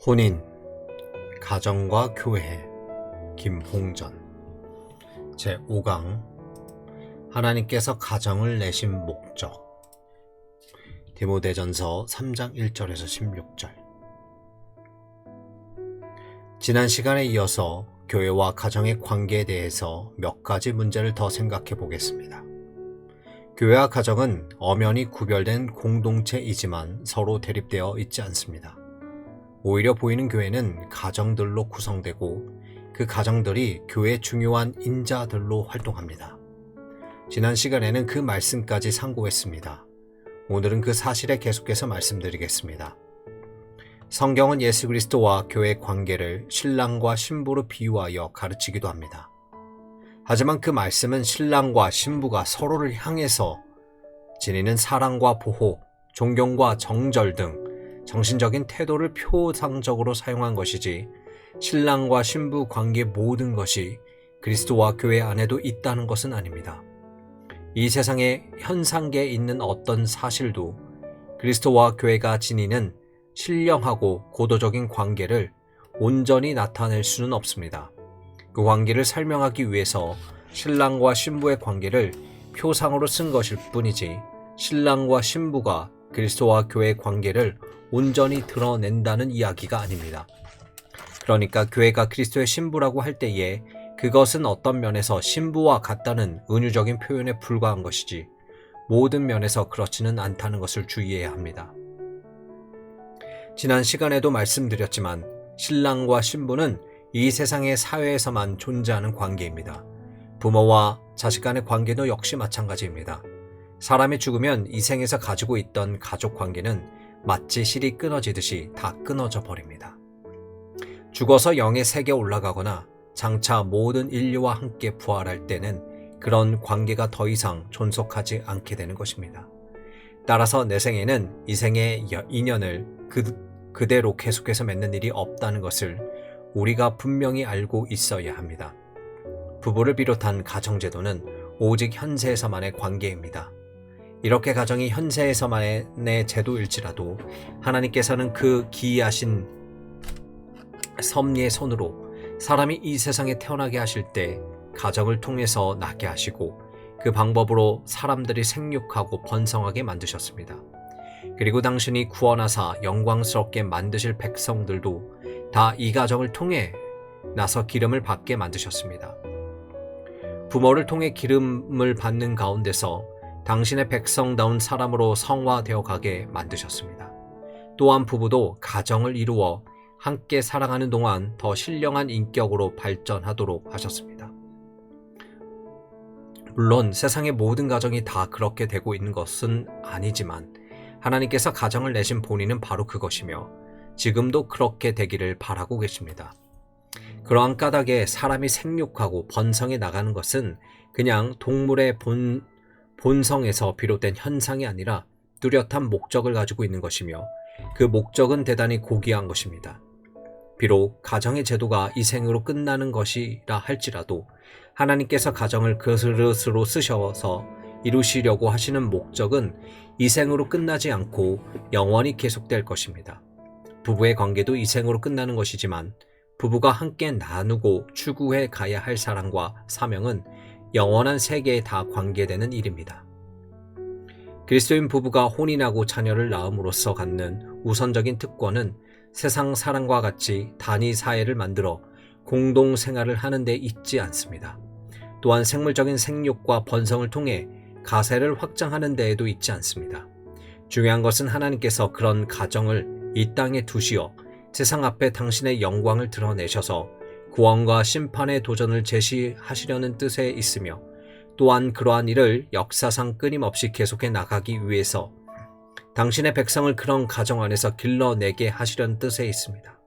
혼인, 가정과 교회, 김홍전. 제5강 하나님께서 가정을 내신 목적. 디모데전서 3장 1절에서 16절. 지난 시간에 이어서 교회와 가정의 관계에 대해서 몇 가지 문제를 더 생각해 보겠습니다. 교회와 가정은 엄연히 구별된 공동체이지만 서로 대립되어 있지 않습니다. 오히려 보이는 교회는 가정들로 구성되고 그 가정들이 교회의 중요한 인자들로 활동합니다. 지난 시간에는 그 말씀까지 상고했습니다. 오늘은 그 사실에 계속해서 말씀드리겠습니다. 성경은 예수 그리스도와 교회의 관계를 신랑과 신부로 비유하여 가르치기도 합니다. 하지만 그 말씀은 신랑과 신부가 서로를 향해서 지니는 사랑과 보호, 존경과 정절 등 정신적인 태도를 표상적으로 사용한 것이지 신랑과 신부 관계 모든 것이 그리스도와 교회 안에도 있다는 것은 아닙니다. 이 세상의 현상계에 있는 어떤 사실도 그리스도와 교회가 지니는 신령하고 고도적인 관계를 온전히 나타낼 수는 없습니다. 그 관계를 설명하기 위해서 신랑과 신부의 관계를 표상으로 쓴 것일 뿐이지 신랑과 신부가 그리스도와 교회의 관계를 온전히 드러낸다는 이야기가 아닙니다. 그러니까 교회가 그리스도의 신부라고 할 때에 그것은 어떤 면에서 신부와 같다는 은유적인 표현에 불과한 것이지 모든 면에서 그렇지는 않다는 것을 주의해야 합니다. 지난 시간에도 말씀드렸지만 신랑과 신부는 이 세상의 사회에서만 존재하는 관계입니다. 부모와 자식 간의 관계도 역시 마찬가지입니다. 사람이 죽으면 이 생에서 가지고 있던 가족 관계는 마치 실이 끊어지듯이 다 끊어져 버립니다. 죽어서 영의 세계에 올라가거나 장차 모든 인류와 함께 부활할 때는 그런 관계가 더 이상 존속하지 않게 되는 것입니다. 따라서 내 생에는 이 생의 인연을 그대로 계속해서 맺는 일이 없다는 것을 우리가 분명히 알고 있어야 합니다. 부부를 비롯한 가정제도는 오직 현세에서만의 관계입니다. 이렇게 가정이 현세에서만의 제도일지라도 하나님께서는 그 기이하신 섭리의 손으로 사람이 이 세상에 태어나게 하실 때 가정을 통해서 낳게 하시고 그 방법으로 사람들이 생육하고 번성하게 만드셨습니다. 그리고 당신이 구원하사 영광스럽게 만드실 백성들도 다 이 가정을 통해 나서 기름을 받게 만드셨습니다. 부모를 통해 기름을 받는 가운데서 당신의 백성다운 사람으로 성화되어 가게 만드셨습니다. 또한 부부도 가정을 이루어 함께 살아가는 동안 더 신령한 인격으로 발전하도록 하셨습니다. 물론 세상의 모든 가정이 다 그렇게 되고 있는 것은 아니지만 하나님께서 가정을 내신 본인은 바로 그것이며 지금도 그렇게 되기를 바라고 계십니다. 그러한 까닭에 사람이 생육하고 번성해 나가는 것은 그냥 동물의 본성에서 비롯된 현상이 아니라 뚜렷한 목적을 가지고 있는 것이며 그 목적은 대단히 고귀한 것입니다. 비록 가정의 제도가 이 생으로 끝나는 것이라 할지라도 하나님께서 가정을 그릇으로 쓰셔서 이루시려고 하시는 목적은 이 생으로 끝나지 않고 영원히 계속될 것입니다. 부부의 관계도 이 생으로 끝나는 것이지만 부부가 함께 나누고 추구해 가야 할 사랑과 사명은 영원한 세계에 다 관계되는 일입니다. 그리스도인 부부가 혼인하고 자녀를 낳음으로써 갖는 우선적인 특권은 세상 사람과 같이 단위 사회를 만들어 공동 생활을 하는 데 있지 않습니다. 또한 생물적인 생육과 번성을 통해 가세를 확장하는 데에도 있지 않습니다. 중요한 것은 하나님께서 그런 가정을 이 땅에 두시어 세상 앞에 당신의 영광을 드러내셔서 구원과 심판의 도전을 제시하시려는 뜻에 있으며 또한 그러한 일을 역사상 끊임없이 계속해 나가기 위해서 당신의 백성을 그런 가정 안에서 길러내게 하시려는 뜻에 있습니다.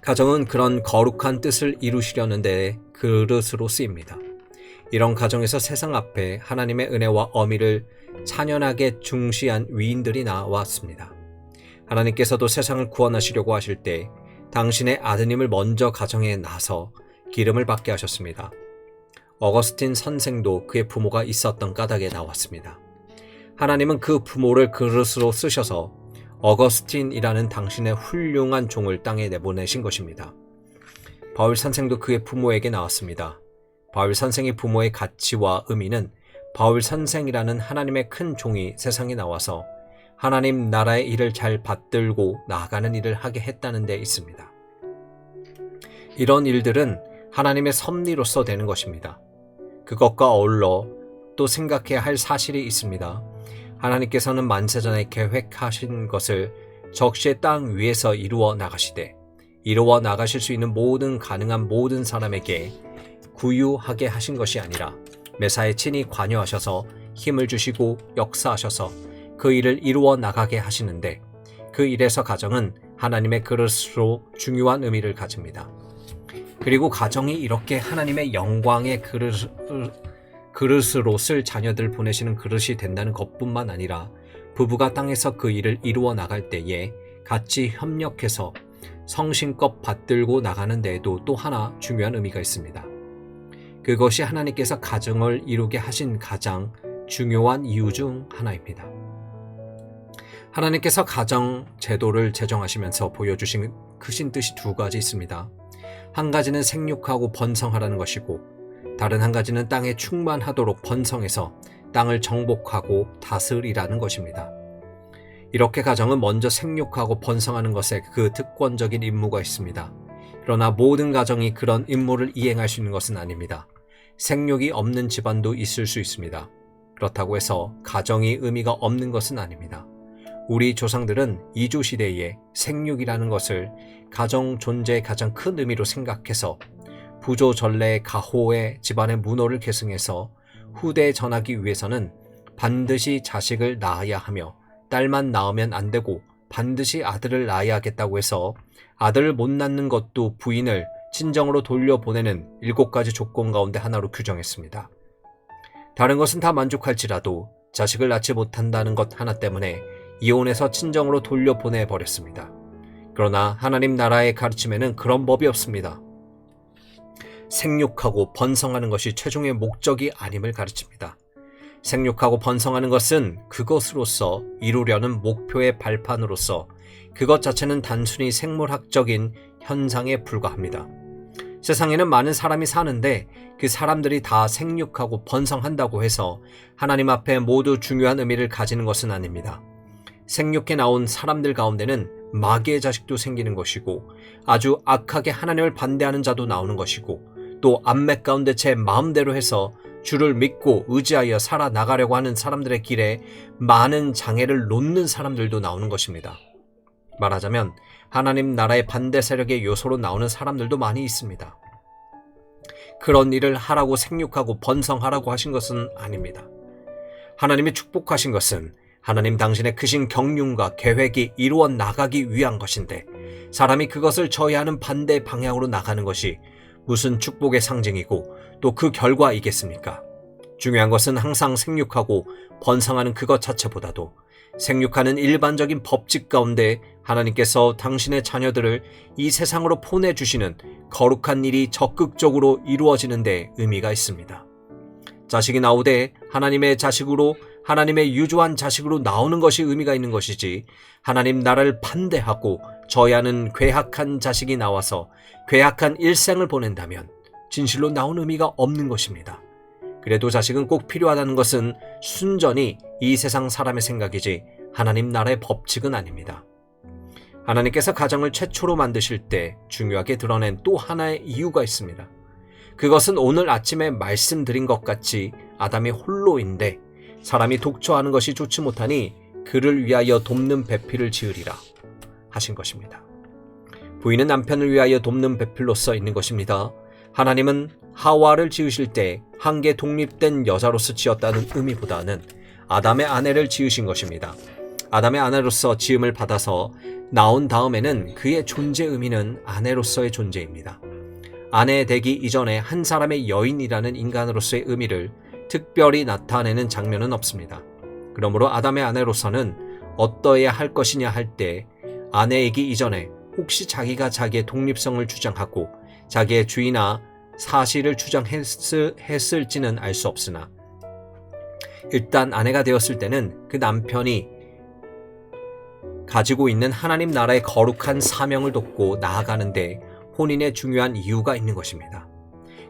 가정은 그런 거룩한 뜻을 이루시려는 데 그릇으로 쓰입니다. 이런 가정에서 세상 앞에 하나님의 은혜와 어미를 찬연하게 중시한 위인들이 나왔습니다. 하나님께서도 세상을 구원하시려고 하실 때 당신의 아드님을 먼저 가정에 나서 기름을 받게 하셨습니다. 어거스틴 선생도 그의 부모가 있었던 까닭에 나왔습니다. 하나님은 그 부모를 그릇으로 쓰셔서 어거스틴이라는 당신의 훌륭한 종을 땅에 내보내신 것입니다. 바울 선생도 그의 부모에게 나왔습니다. 바울 선생의 부모의 가치와 의미는 바울 선생이라는 하나님의 큰 종이 세상에 나와서 하나님 나라의 일을 잘 받들고 나아가는 일을 하게 했다는 데 있습니다. 이런 일들은 하나님의 섭리로서 되는 것입니다. 그것과 어울러 또 생각해야 할 사실이 있습니다. 하나님께서는 만세전에 계획하신 것을 적시의 땅 위에서 이루어 나가시되 이루어 나가실 수 있는 가능한 모든 사람에게 구유하게 하신 것이 아니라 매사에 친히 관여하셔서 힘을 주시고 역사하셔서 그 일을 이루어 나가게 하시는데 그 일에서 가정은 하나님의 그릇으로 중요한 의미를 가집니다. 그리고 가정이 이렇게 하나님의 영광의 그릇으로 쓸 자녀들 보내시는 그릇이 된다는 것뿐만 아니라 부부가 땅에서 그 일을 이루어 나갈 때에 같이 협력해서 성심껏 받들고 나가는 데에도 또 하나 중요한 의미가 있습니다. 그것이 하나님께서 가정을 이루게 하신 가장 중요한 이유 중 하나입니다. 하나님께서 가정 제도를 제정하시면서 보여주신 크신 뜻이 두 가지 있습니다. 한 가지는 생육하고 번성하라는 것이고 다른 한 가지는 땅에 충만하도록 번성해서 땅을 정복하고 다스리라는 것입니다. 이렇게 가정은 먼저 생육하고 번성하는 것에 그 특권적인 임무가 있습니다. 그러나 모든 가정이 그런 임무를 이행할 수 있는 것은 아닙니다. 생육이 없는 집안도 있을 수 있습니다. 그렇다고 해서 가정이 의미가 없는 것은 아닙니다. 우리 조상들은 이주시대에 생육이라는 것을 가정 존재의 가장 큰 의미로 생각해서 부조전례 가호의 집안의 문호를 계승해서 후대에 전하기 위해서는 반드시 자식을 낳아야 하며 딸만 낳으면 안 되고 반드시 아들을 낳아야 하겠다고 해서 아들을 못 낳는 것도 부인을 친정으로 돌려보내는 7가지 조건 가운데 하나로 규정했습니다. 다른 것은 다 만족할지라도 자식을 낳지 못한다는 것 하나 때문에 이혼해서 친정으로 돌려보내버렸습니다. 그러나 하나님 나라의 가르침에는 그런 법이 없습니다. 생육하고 번성하는 것이 최종의 목적이 아님을 가르칩니다. 생육하고 번성하는 것은 그것으로서 이루려는 목표의 발판으로서 그것 자체는 단순히 생물학적인 현상에 불과합니다. 세상에는 많은 사람이 사는데 그 사람들이 다 생육하고 번성한다고 해서 하나님 앞에 모두 중요한 의미를 가지는 것은 아닙니다. 생육해 나온 사람들 가운데는 마귀의 자식도 생기는 것이고 아주 악하게 하나님을 반대하는 자도 나오는 것이고 또 안맥 가운데 제 마음대로 해서 주를 믿고 의지하여 살아나가려고 하는 사람들의 길에 많은 장애를 놓는 사람들도 나오는 것입니다. 말하자면 하나님 나라의 반대 세력의 요소로 나오는 사람들도 많이 있습니다. 그런 일을 하라고 생육하고 번성하라고 하신 것은 아닙니다. 하나님이 축복하신 것은 하나님 당신의 크신 경륜과 계획이 이루어 나가기 위한 것인데 사람이 그것을 저해하는 반대 방향으로 나가는 것이 무슨 축복의 상징이고 또 그 결과이겠습니까? 중요한 것은 항상 생육하고 번성하는 그것 자체보다도 생육하는 일반적인 법칙 가운데 하나님께서 당신의 자녀들을 이 세상으로 보내주시는 거룩한 일이 적극적으로 이루어지는 데 의미가 있습니다. 자식이 나오되 하나님의 자식으로 하나님의 유조한 자식으로 나오는 것이 의미가 있는 것이지 하나님 나라를 반대하고 저해하는 괴악한 자식이 나와서 괴악한 일생을 보낸다면 진실로 나온 의미가 없는 것입니다. 그래도 자식은 꼭 필요하다는 것은 순전히 이 세상 사람의 생각이지 하나님 나라의 법칙은 아닙니다. 하나님께서 가정을 최초로 만드실 때 중요하게 드러낸 또 하나의 이유가 있습니다. 그것은 오늘 아침에 말씀드린 것 같이 아담이 홀로인데 사람이 독처하는 것이 좋지 못하니 그를 위하여 돕는 배필을 지으리라 하신 것입니다. 부인은 남편을 위하여 돕는 배필로서 있는 것입니다. 하나님은 하와를 지으실 때 한계 독립된 여자로서 지었다는 의미보다는 아담의 아내를 지으신 것입니다. 아담의 아내로서 지음을 받아서 나온 다음에는 그의 존재 의미는 아내로서의 존재입니다. 아내 되기 이전에 한 사람의 여인이라는 인간으로서의 의미를 특별히 나타내는 장면은 없습니다. 그러므로 아담의 아내로서는 어떠해야 할 것이냐 할 때 아내이기 이전에 혹시 자기가 자기의 독립성을 주장하고 자기의 주의나 사실을 주장했을지는 알 수 없으나 일단 아내가 되었을 때는 그 남편이 가지고 있는 하나님 나라의 거룩한 사명을 돕고 나아가는데 혼인의 중요한 이유가 있는 것입니다.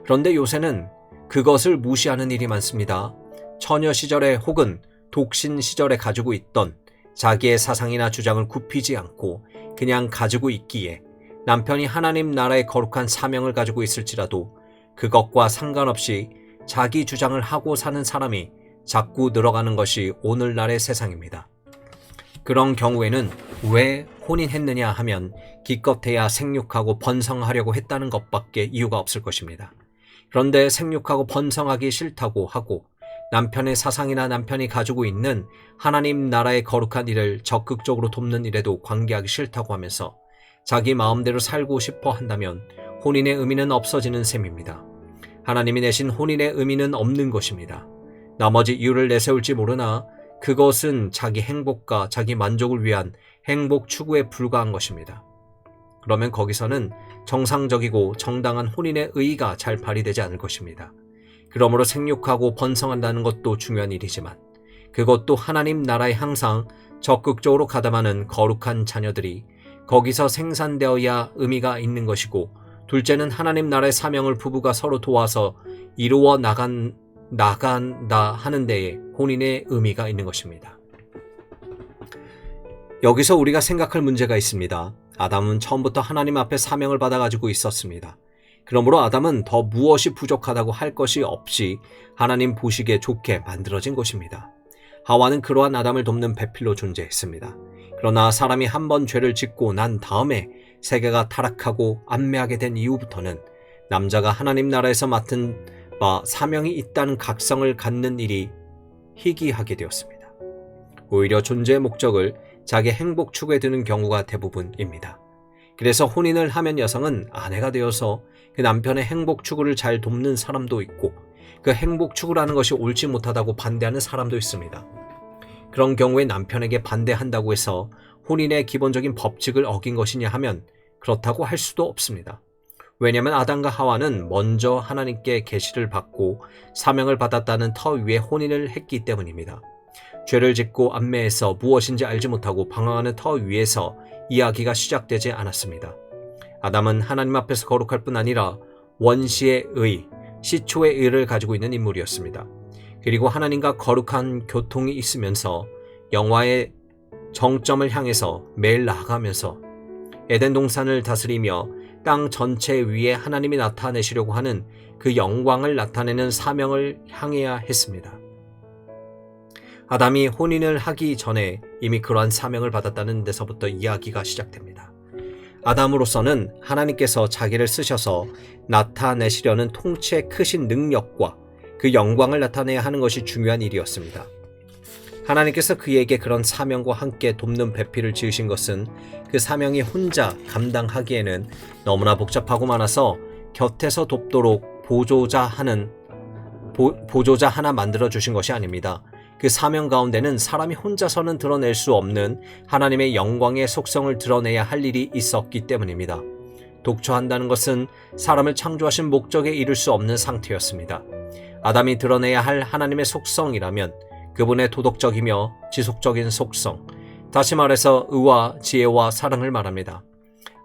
그런데 요새는 그것을 무시하는 일이 많습니다. 처녀 시절에 혹은 독신 시절에 가지고 있던 자기의 사상이나 주장을 굽히지 않고 그냥 가지고 있기에 남편이 하나님 나라의 거룩한 사명을 가지고 있을지라도 그것과 상관없이 자기 주장을 하고 사는 사람이 자꾸 늘어가는 것이 오늘날의 세상입니다. 그런 경우에는 왜 혼인했느냐 하면 기껏해야 생육하고 번성하려고 했다는 것밖에 이유가 없을 것입니다. 그런데 생육하고 번성하기 싫다고 하고 남편의 사상이나 남편이 가지고 있는 하나님 나라의 거룩한 일을 적극적으로 돕는 일에도 관계하기 싫다고 하면서 자기 마음대로 살고 싶어 한다면 혼인의 의미는 없어지는 셈입니다. 하나님이 내신 혼인의 의미는 없는 것입니다. 나머지 이유를 내세울지 모르나 그것은 자기 행복과 자기 만족을 위한 행복 추구에 불과한 것입니다. 그러면 거기서는 정상적이고 정당한 혼인의 의의가 잘 발휘되지 않을 것입니다. 그러므로 생육하고 번성한다는 것도 중요한 일이지만 그것도 하나님 나라에 항상 적극적으로 가담하는 거룩한 자녀들이 거기서 생산되어야 의미가 있는 것이고, 둘째는 하나님 나라의 사명을 부부가 서로 도와서 이루어 나간다 하는 데에 혼인의 의미가 있는 것입니다. 여기서 우리가 생각할 문제가 있습니다. 아담은 처음부터 하나님 앞에 사명을 받아가지고 있었습니다. 그러므로 아담은 더 무엇이 부족하다고 할 것이 없이 하나님 보시기에 좋게 만들어진 것입니다. 하와는 그러한 아담을 돕는 배필로 존재했습니다. 그러나 사람이 한 번 죄를 짓고 난 다음에 세계가 타락하고 안매하게 된 이후부터는 남자가 하나님 나라에서 맡은 바 사명이 있다는 각성을 갖는 일이 희귀하게 되었습니다. 오히려 존재의 목적을 자기 행복 추구에 두는 경우가 대부분입니다. 그래서 혼인을 하면 여성은 아내가 되어서 그 남편의 행복 추구를 잘 돕는 사람도 있고, 그 행복 추구라는 것이 옳지 못하다고 반대하는 사람도 있습니다. 그런 경우에 남편에게 반대한다고 해서 혼인의 기본적인 법칙을 어긴 것이냐 하면 그렇다고 할 수도 없습니다. 왜냐하면 아담과 하와는 먼저 하나님께 계시를 받고 사명을 받았다는 터 위에 혼인을 했기 때문입니다. 죄를 짓고 안매해서 무엇인지 알지 못하고 방황하는 터 위에서 이야기가 시작되지 않았습니다. 아담은 하나님 앞에서 거룩할 뿐 아니라 원시의 의, 시초의 의를 가지고 있는 인물이었습니다. 그리고 하나님과 거룩한 교통이 있으면서 영화의 정점을 향해서 매일 나아가면서 에덴 동산을 다스리며 땅 전체 위에 하나님이 나타내시려고 하는 그 영광을 나타내는 사명을 향해야 했습니다. 아담이 혼인을 하기 전에 이미 그러한 사명을 받았다는 데서부터 이야기가 시작됩니다. 아담으로서는 하나님께서 자기를 쓰셔서 나타내시려는 통치의 크신 능력과 그 영광을 나타내야 하는 것이 중요한 일이었습니다. 하나님께서 그에게 그런 사명과 함께 돕는 배필을 지으신 것은 그 사명이 혼자 감당하기에는 너무나 복잡하고 많아서 곁에서 돕도록 보조자 하나 만들어 주신 것이 아닙니다. 그 사명 가운데는 사람이 혼자서는 드러낼 수 없는 하나님의 영광의 속성을 드러내야 할 일이 있었기 때문입니다. 독처한다는 것은 사람을 창조하신 목적에 이를 수 없는 상태였습니다. 아담이 드러내야 할 하나님의 속성이라면 그분의 도덕적이며 지속적인 속성, 다시 말해서 의와 지혜와 사랑을 말합니다.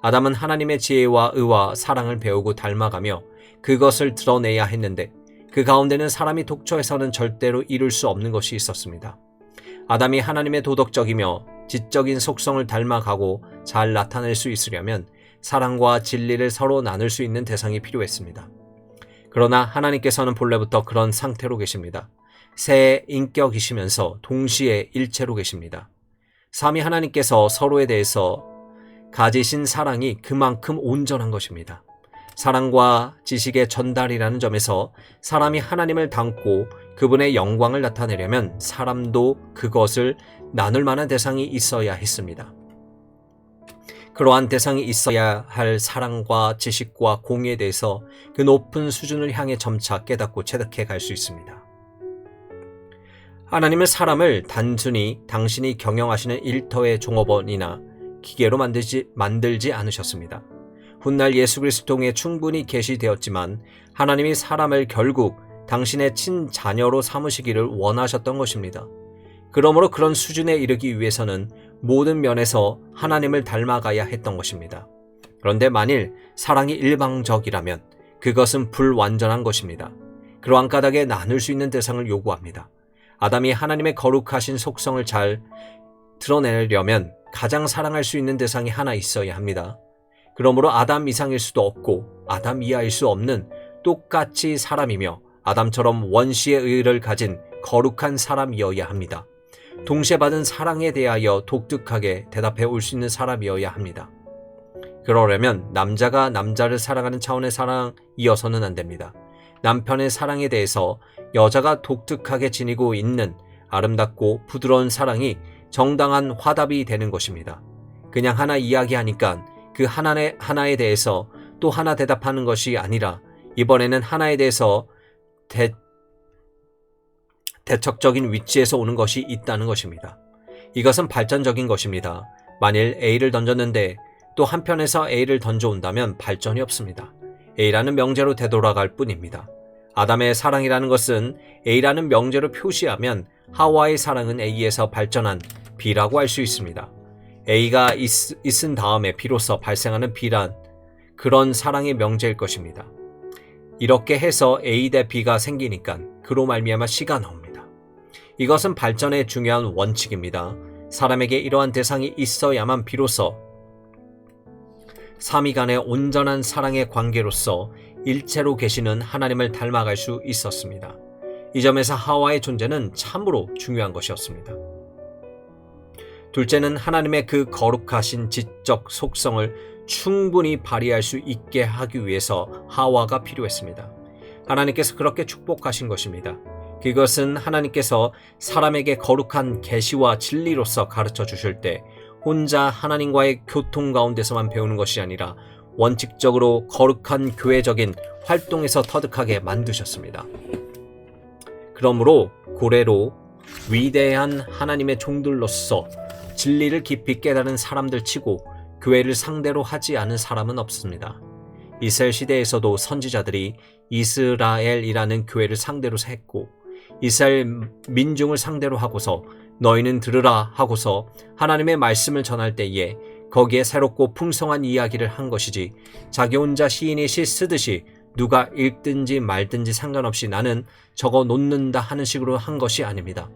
아담은 하나님의 지혜와 의와 사랑을 배우고 닮아가며 그것을 드러내야 했는데 그 가운데는 사람이 독처해서는 절대로 이룰 수 없는 것이 있었습니다. 아담이 하나님의 도덕적이며 지적인 속성을 닮아가고 잘 나타낼 수 있으려면 사랑과 진리를 서로 나눌 수 있는 대상이 필요했습니다. 그러나 하나님께서는 본래부터 그런 상태로 계십니다. 새 인격이시면서 동시에 일체로 계십니다. 삼위 하나님께서 서로에 대해서 가지신 사랑이 그만큼 온전한 것입니다. 사랑과 지식의 전달이라는 점에서 사람이 하나님을 닮고 그분의 영광을 나타내려면 사람도 그것을 나눌 만한 대상이 있어야 했습니다. 그러한 대상이 있어야 할 사랑과 지식과 공의에 대해서 그 높은 수준을 향해 점차 깨닫고 체득해 갈 수 있습니다. 하나님은 사람을 단순히 당신이 경영하시는 일터의 종업원이나 기계로 만들지 않으셨습니다. 훗날 예수 그리스도 통해 충분히 계시되었지만 하나님이 사람을 결국 당신의 친자녀로 삼으시기를 원하셨던 것입니다. 그러므로 그런 수준에 이르기 위해서는 모든 면에서 하나님을 닮아가야 했던 것입니다. 그런데 만일 사랑이 일방적이라면 그것은 불완전한 것입니다. 그러한 까닭에 나눌 수 있는 대상을 요구합니다. 아담이 하나님의 거룩하신 속성을 잘 드러내려면 가장 사랑할 수 있는 대상이 하나 있어야 합니다. 그러므로 아담 이상일 수도 없고 아담 이하일 수 없는 똑같이 사람이며 아담처럼 원시의 의를 가진 거룩한 사람이어야 합니다. 동시에 받은 사랑에 대하여 독특하게 대답해 올 수 있는 사람이어야 합니다. 그러려면 남자가 남자를 사랑하는 차원의 사랑이어서는 안 됩니다. 남편의 사랑에 대해서 여자가 독특하게 지니고 있는 아름답고 부드러운 사랑이 정당한 화답이 되는 것입니다. 그냥 하나 이야기하니까 그 하나에 대해서 또 하나 대답하는 것이 아니라 이번에는 하나에 대해서 대척적인 위치에서 오는 것이 있다는 것입니다. 이것은 발전적인 것입니다. 만일 A를 던졌는데 또 한편에서 A를 던져온다면 발전이 없습니다. A라는 명제로 되돌아갈 뿐입니다. 아담의 사랑이라는 것은 A라는 명제로 표시하면 하와의 사랑은 A에서 발전한 B라고 할 수 있습니다. A가 있은 다음에 비로소 발생하는 B란 그런 사랑의 명제일 것입니다. 이렇게 해서 A 대 B가 생기니까 그로 말미암아 C가 나옵니다. 이것은 발전의 중요한 원칙입니다. 사람에게 이러한 대상이 있어야만 비로소 삼위 간의 온전한 사랑의 관계로서 일체로 계시는 하나님을 닮아갈 수 있었습니다. 이 점에서 하와의 존재는 참으로 중요한 것이었습니다. 둘째는 하나님의 그 거룩하신 지적 속성을 충분히 발휘할 수 있게 하기 위해서 하와가 필요했습니다. 하나님께서 그렇게 축복하신 것입니다. 그것은 하나님께서 사람에게 거룩한 계시와 진리로서 가르쳐 주실 때 혼자 하나님과의 교통 가운데서만 배우는 것이 아니라 원칙적으로 거룩한 교회적인 활동에서 터득하게 만드셨습니다. 그러므로 고래로 위대한 하나님의 종들로서 진리를 깊이 깨달은 사람들 치고 교회를 상대로 하지 않은 사람은 없습니다. 이스라엘 시대에서도 선지자들이 이스라엘이라는 교회를 상대로 했고 이스라엘 민중을 상대로 하고서 너희는 들으라 하고서 하나님의 말씀을 전할 때에 거기에 새롭고 풍성한 이야기를 한 것이지 자기 혼자 시인이 시 쓰듯이 누가 읽든지 말든지 상관없이 나는 적어 놓는다 하는 식으로 한 것이 아닙니다.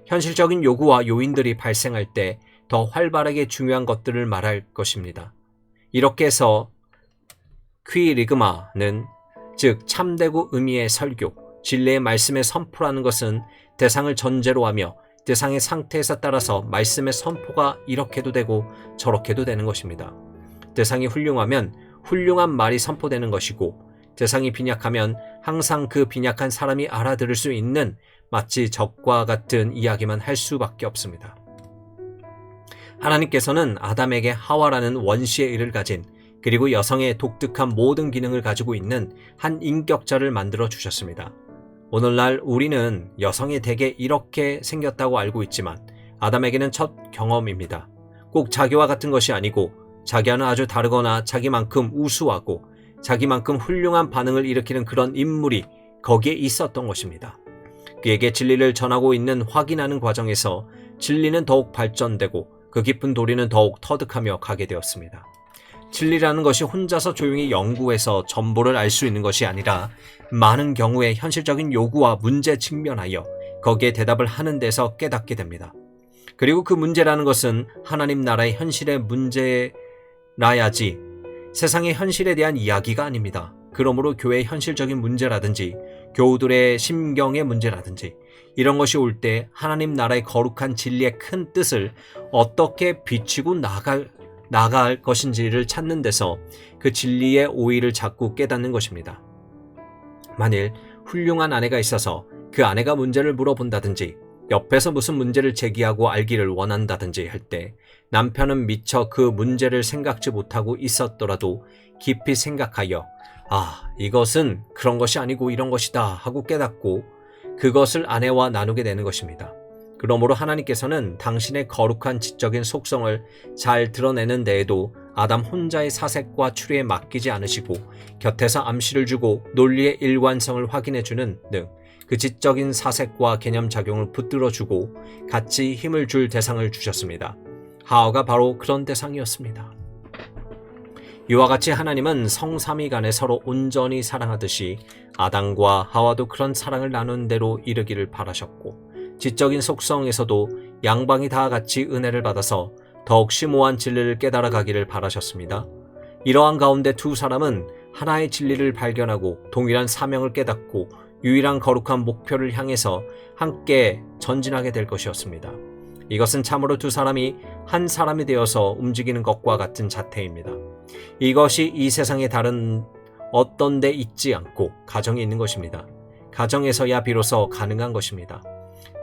현실적인 요구와 요인들이 발생할 때 더 활발하게 중요한 것들을 말할 것입니다. 이렇게 해서 퀴리그마는 즉 참되고 의미의 설교, 진리의 말씀의 선포라는 것은 대상을 전제로 하며 대상의 상태에서 따라서 말씀의 선포가 이렇게도 되고 저렇게도 되는 것입니다. 대상이 훌륭하면 훌륭한 말이 선포되는 것이고 대상이 빈약하면 항상 그 빈약한 사람이 알아들을 수 있는 마치 적과 같은 이야기만 할 수밖에 없습니다. 하나님께서는 아담에게 하와라는 원시의 의를 가진 그리고 여성의 독특한 모든 기능을 가지고 있는 한 인격자를 만들어 주셨습니다. 오늘날 우리는 여성이 대개 이렇게 생겼다고 알고 있지만 아담에게는 첫 경험입니다. 꼭 자기와 같은 것이 아니고 자기와는 아주 다르거나 자기만큼 우수하고 자기만큼 훌륭한 반응을 일으키는 그런 인물이 거기에 있었던 것입니다. 그에게 진리를 전하고 있는 확인하는 과정에서 진리는 더욱 발전되고 그 깊은 도리는 더욱 터득하며 가게 되었습니다. 진리라는 것이 혼자서 조용히 연구해서 전부를 알 수 있는 것이 아니라 많은 경우에 현실적인 요구와 문제에 직면하여 거기에 대답을 하는 데서 깨닫게 됩니다. 그리고 그 문제라는 것은 하나님 나라의 현실의 문제라야지 세상의 현실에 대한 이야기가 아닙니다. 그러므로 교회의 현실적인 문제라든지 교우들의 심경의 문제라든지 이런 것이 올 때 하나님 나라의 거룩한 진리의 큰 뜻을 어떻게 비추고 나갈 것인지를 찾는 데서 그 진리의 오의를 자꾸 깨닫는 것입니다. 만일 훌륭한 아내가 있어서 그 아내가 문제를 물어본다든지 옆에서 무슨 문제를 제기하고 알기를 원한다든지 할 때 남편은 미처 그 문제를 생각지 못하고 있었더라도 깊이 생각하여 이것은 그런 것이 아니고 이런 것이다 하고 깨닫고 그것을 아내와 나누게 되는 것입니다. 그러므로 하나님께서는 당신의 거룩한 지적인 속성을 잘 드러내는 데에도 아담 혼자의 사색과 추리에 맡기지 않으시고 곁에서 암시를 주고 논리의 일관성을 확인해주는 등 그 지적인 사색과 개념작용을 붙들어주고 같이 힘을 줄 대상을 주셨습니다. 하와가 바로 그런 대상이었습니다. 이와 같이 하나님은 성삼위 간에 서로 온전히 사랑하듯이 아담과 하와도 그런 사랑을 나눈 대로 이르기를 바라셨고, 지적인 속성에서도 양방이 다 같이 은혜를 받아서 더욱 심오한 진리를 깨달아 가기를 바라셨습니다. 이러한 가운데 두 사람은 하나의 진리를 발견하고 동일한 사명을 깨닫고 유일한 거룩한 목표를 향해서 함께 전진하게 될 것이었습니다. 이것은 참으로 두 사람이 한 사람이 되어서 움직이는 것과 같은 자태입니다. 이것이 이 세상에 다른 어떤 데 있지 않고 가정에 있는 것입니다. 가정에서야 비로소 가능한 것입니다.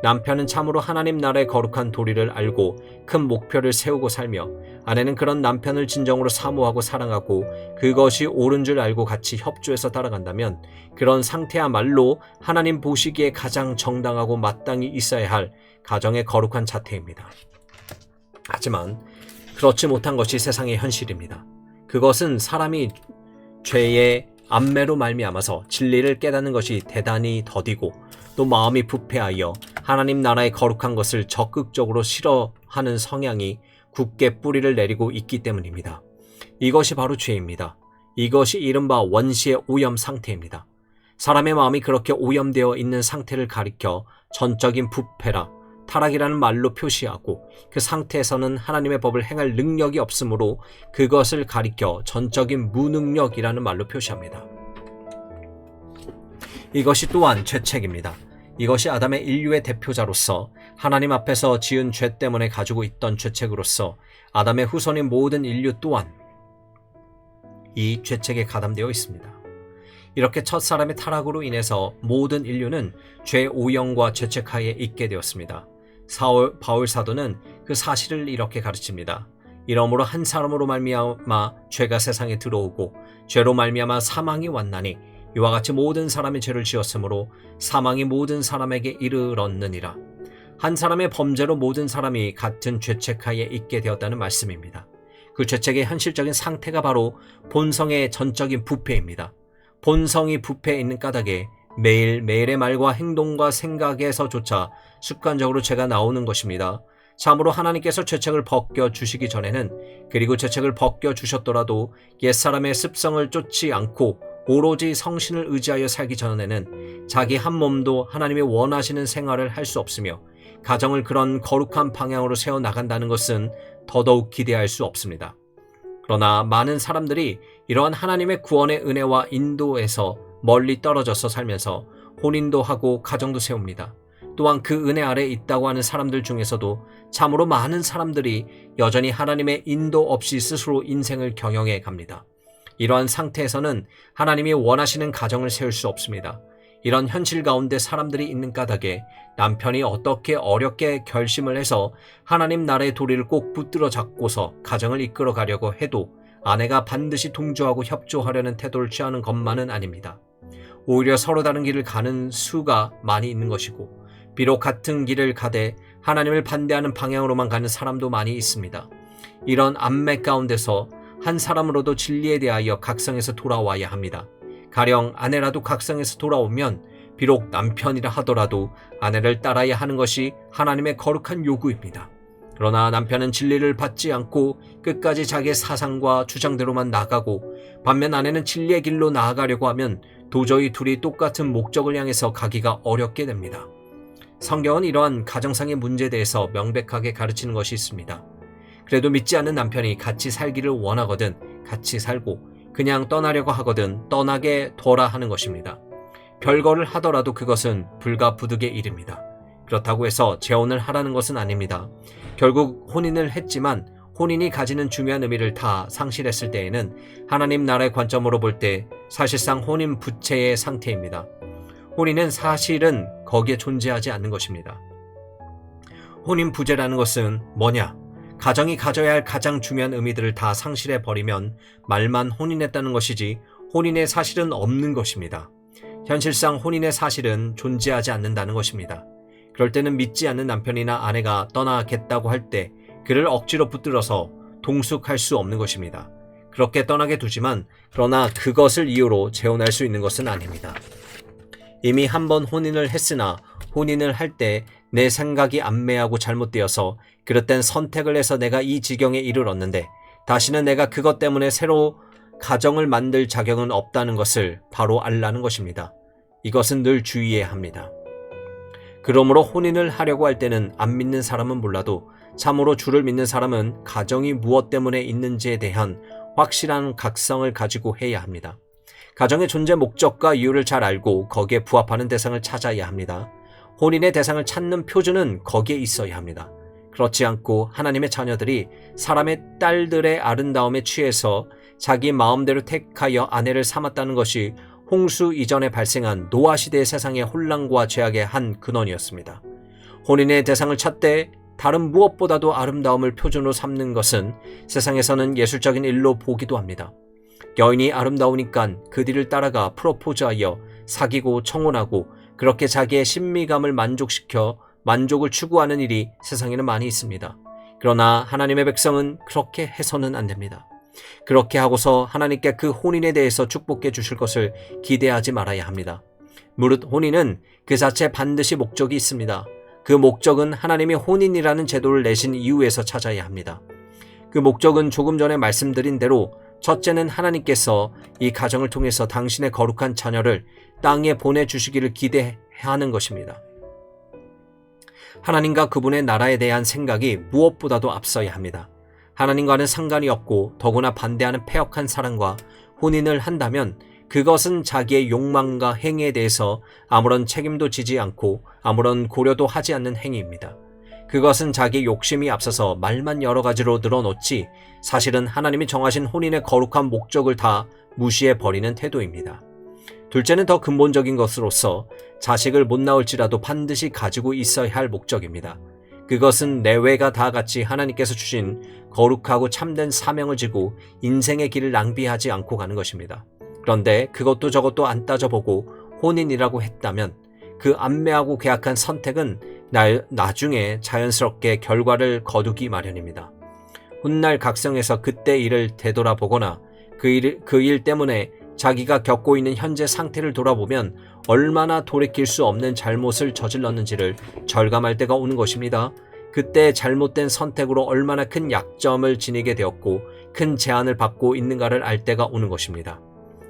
남편은 참으로 하나님 나라의 거룩한 도리를 알고 큰 목표를 세우고 살며, 아내는 그런 남편을 진정으로 사모하고 사랑하고 그것이 옳은 줄 알고 같이 협조해서 따라간다면, 그런 상태야말로 하나님 보시기에 가장 정당하고 마땅히 있어야 할 가정의 거룩한 자태입니다. 하지만 그렇지 못한 것이 세상의 현실입니다. 그것은 사람이 죄의 안매로 말미암아서 진리를 깨닫는 것이 대단히 더디고 또 마음이 부패하여 하나님 나라의 거룩한 것을 적극적으로 싫어하는 성향이 굳게 뿌리를 내리고 있기 때문입니다. 이것이 바로 죄입니다. 이것이 이른바 원시의 오염 상태입니다. 사람의 마음이 그렇게 오염되어 있는 상태를 가리켜 전적인 부패라, 타락이라는 말로 표시하고, 그 상태에서는 하나님의 법을 행할 능력이 없으므로 그것을 가리켜 전적인 무능력이라는 말로 표시합니다. 이것이 또한 죄책입니다. 이것이 아담의 인류의 대표자로서 하나님 앞에서 지은 죄 때문에 가지고 있던 죄책으로서 아담의 후손인 모든 인류 또한 이 죄책에 가담되어 있습니다. 이렇게 첫 사람의 타락으로 인해서 모든 인류는 죄의 오염과 죄책하에 있게 되었습니다. 바울 사도는 그 사실을 이렇게 가르칩니다. 이러므로 한 사람으로 말미암아 죄가 세상에 들어오고 죄로 말미암아 사망이 왔나니, 이와 같이 모든 사람이 죄를 지었으므로 사망이 모든 사람에게 이르렀느니라. 한 사람의 범죄로 모든 사람이 같은 죄책하에 있게 되었다는 말씀입니다. 그 죄책의 현실적인 상태가 바로 본성의 전적인 부패입니다. 본성이 부패해 있는 까닭에 매일매일의 말과 행동과 생각에서조차 습관적으로 죄가 나오는 것입니다. 참으로 하나님께서 죄책을 벗겨주시기 전에는, 그리고 죄책을 벗겨주셨더라도 옛사람의 습성을 쫓지 않고 오로지 성신을 의지하여 살기 전에는 자기 한 몸도 하나님이 원하시는 생활을 할 수 없으며, 가정을 그런 거룩한 방향으로 세워나간다는 것은 더더욱 기대할 수 없습니다. 그러나 많은 사람들이 이러한 하나님의 구원의 은혜와 인도에서 멀리 떨어져서 살면서 혼인도 하고 가정도 세웁니다. 또한 그 은혜 아래 있다고 하는 사람들 중에서도 참으로 많은 사람들이 여전히 하나님의 인도 없이 스스로 인생을 경영해 갑니다. 이러한 상태에서는 하나님이 원하시는 가정을 세울 수 없습니다. 이런 현실 가운데 사람들이 있는 까닭에 남편이 어떻게 어렵게 결심을 해서 하나님 나라의 도리를 꼭 붙들어 잡고서 가정을 이끌어 가려고 해도 아내가 반드시 동조하고 협조하려는 태도를 취하는 것만은 아닙니다. 오히려 서로 다른 길을 가는 수가 많이 있는 것이고, 비록 같은 길을 가되 하나님을 반대하는 방향으로만 가는 사람도 많이 있습니다. 이런 안매 가운데서 한 사람으로도 진리에 대하여 각성해서 돌아와야 합니다. 가령 아내라도 각성해서 돌아오면 비록 남편이라 하더라도 아내를 따라야 하는 것이 하나님의 거룩한 요구입니다. 그러나 남편은 진리를 받지 않고 끝까지 자기의 사상과 주장대로만 나가고, 반면 아내는 진리의 길로 나아가려고 하면 도저히 둘이 똑같은 목적을 향해서 가기가 어렵게 됩니다. 성경은 이러한 가정상의 문제에 대해서 명백하게 가르치는 것이 있습니다. 그래도 믿지 않는 남편이 같이 살기를 원하거든 같이 살고, 그냥 떠나려고 하거든 떠나게 둬라 하는 것입니다. 별거를 하더라도 그것은 불가부득의 일입니다. 그렇다고 해서 재혼을 하라는 것은 아닙니다. 결국 혼인을 했지만 혼인이 가지는 중요한 의미를 다 상실했을 때에는 하나님 나라의 관점으로 볼 때 사실상 혼인 부채의 상태입니다. 혼인은 사실은 거기에 존재하지 않는 것입니다. 혼인 부재라는 것은 뭐냐? 가정이 가져야 할 가장 중요한 의미들을 다 상실해버리면 말만 혼인했다는 것이지 혼인의 사실은 없는 것입니다. 현실상 혼인의 사실은 존재하지 않는다는 것입니다. 그럴 때는 믿지 않는 남편이나 아내가 떠나겠다고 할 때 그를 억지로 붙들어서 동숙할 수 없는 것입니다. 그렇게 떠나게 두지만 그러나 그것을 이유로 재혼할 수 있는 것은 아닙니다. 이미 한 번 혼인을 했으나 혼인을 할 때 내 생각이 안매하고 잘못되어서 그릇된 선택을 해서 내가 이 지경에 이르렀는데 다시는 내가 그것 때문에 새로 가정을 만들 자격은 없다는 것을 바로 알라는 것입니다. 이것은 늘 주의해야 합니다. 그러므로 혼인을 하려고 할 때는 안 믿는 사람은 몰라도 참으로 주를 믿는 사람은 가정이 무엇 때문에 있는지에 대한 확실한 각성을 가지고 해야 합니다. 가정의 존재 목적과 이유를 잘 알고 거기에 부합하는 대상을 찾아야 합니다. 혼인의 대상을 찾는 표준은 거기에 있어야 합니다. 그렇지 않고 하나님의 자녀들이 사람의 딸들의 아름다움에 취해서 자기 마음대로 택하여 아내를 삼았다는 것이 홍수 이전에 발생한 노아 시대의 세상의 혼란과 죄악의 한 근원이었습니다. 혼인의 대상을 찾되 다른 무엇보다도 아름다움을 표준으로 삼는 것은 세상에서는 예술적인 일로 보기도 합니다. 여인이 아름다우니까 그 뒤를 따라가 프로포즈하여 사귀고 청혼하고 그렇게 자기의 신미감을 만족시켜 만족을 추구하는 일이 세상에는 많이 있습니다. 그러나 하나님의 백성은 그렇게 해서는 안 됩니다. 그렇게 하고서 하나님께 그 혼인에 대해서 축복해 주실 것을 기대하지 말아야 합니다. 무릇 혼인은 그 자체 반드시 목적이 있습니다. 그 목적은 하나님이 혼인이라는 제도를 내신 이유에서 찾아야 합니다. 그 목적은 조금 전에 말씀드린 대로 첫째는 하나님께서 이 가정을 통해서 당신의 거룩한 자녀를 땅에 보내주시기를 기대하는 것입니다. 하나님과 그분의 나라에 대한 생각이 무엇보다도 앞서야 합니다. 하나님과는 상관이 없고 더구나 반대하는 패역한 사람과 혼인을 한다면 그것은 자기의 욕망과 행위에 대해서 아무런 책임도 지지 않고 아무런 고려도 하지 않는 행위입니다. 그것은 자기 욕심이 앞서서 말만 여러 가지로 늘어놓지 사실은 하나님이 정하신 혼인의 거룩한 목적을 다 무시해버리는 태도입니다. 둘째는 더 근본적인 것으로서 자식을 못 낳을지라도 반드시 가지고 있어야 할 목적입니다. 그것은 내외가 다 같이 하나님께서 주신 거룩하고 참된 사명을 지고 인생의 길을 낭비하지 않고 가는 것입니다. 그런데 그것도 저것도 안 따져보고 혼인이라고 했다면 그 안매하고 계약한 선택은 나중에 자연스럽게 결과를 거두기 마련입니다. 훗날 각성해서 그때 일을 되돌아보거나 그 일 때문에 자기가 겪고 있는 현재 상태를 돌아보면 얼마나 돌이킬 수 없는 잘못을 저질렀는지를 절감할 때가 오는 것입니다. 그때 잘못된 선택으로 얼마나 큰 약점을 지니게 되었고 큰 제한을 받고 있는가를 알 때가 오는 것입니다.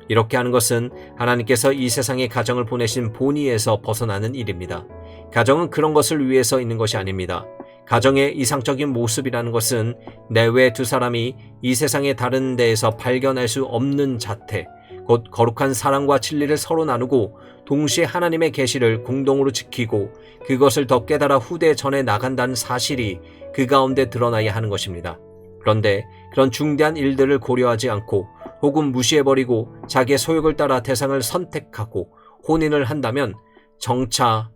이렇게 하는 것은 하나님께서 이 세상에 가정을 보내신 본의에서 벗어나는 일입니다. 가정은 그런 것을 위해서 있는 것이 아닙니다. 가정의 이상적인 모습이라는 것은 내외 두 사람이 이 세상의 다른 데에서 발견할 수 없는 자태, 곧 거룩한 사랑과 진리를 서로 나누고 동시에 하나님의 계시를 공동으로 지키고 그것을 더 깨달아 후대에 전해 나간다는 사실이 그 가운데 드러나야 하는 것입니다. 그런데 그런 중대한 일들을 고려하지 않고 혹은 무시해버리고 자기의 소욕을 따라 대상을 선택하고 혼인을 한다면 장차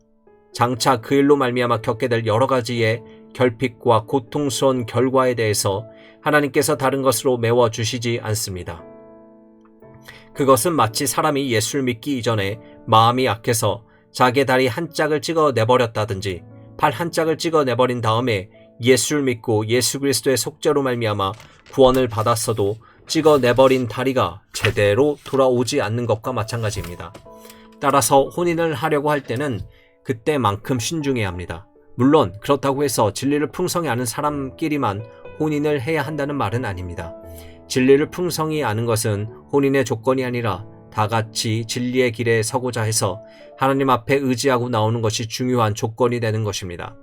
그 일로 말미암아 겪게 될 여러 가지의 결핍과 고통스러운 결과에 대해서 하나님께서 다른 것으로 메워주시지 않습니다. 그것은 마치 사람이 예수를 믿기 이전에 마음이 약해서 자기의 다리 한 짝을 찍어내버렸다든지 팔 한 짝을 찍어내버린 다음에 예수를 믿고 예수 그리스도의 속죄로 말미암아 구원을 받았어도 찍어내버린 다리가 제대로 돌아오지 않는 것과 마찬가지입니다. 따라서 혼인을 하려고 할 때는 그때만큼 신중해야 합니다. 물론 그렇다고 해서 진리를 풍성히 아는 사람끼리만 혼인을 해야 한다는 말은 아닙니다. 진리를 풍성히 아는 것은 혼인의 조건이 아니라 다 같이 진리의 길에 서고자 해서 하나님 앞에 의지하고 나오는 것이 중요한 조건이 되는 것입니다.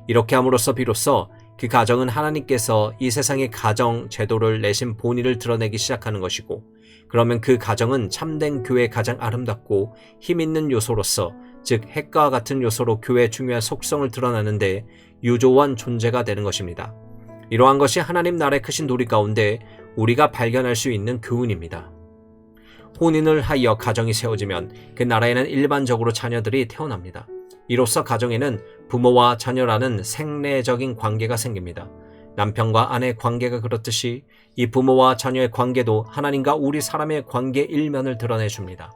이렇게 함으로써 비로소 그 가정은 하나님께서 이 세상의 가정 제도를 내신 본의를 드러내기 시작하는 것이고, 그러면 그 가정은 참된 교회의 가장 아름답고 힘있는 요소로서, 즉 핵과 같은 요소로 교회의 중요한 속성을 드러내는데 유조한 존재가 되는 것입니다. 이러한 것이 하나님 나라의 크신 도리 가운데 우리가 발견할 수 있는 교훈입니다. 혼인을 하여 가정이 세워지면 그 나라에는 일반적으로 자녀들이 태어납니다. 이로써 가정에는 부모와 자녀라는 생내적인 관계가 생깁니다. 남편과 아내의 관계가 그렇듯이 이 부모와 자녀의 관계도 하나님과 우리 사람의 관계 일면을 드러내줍니다.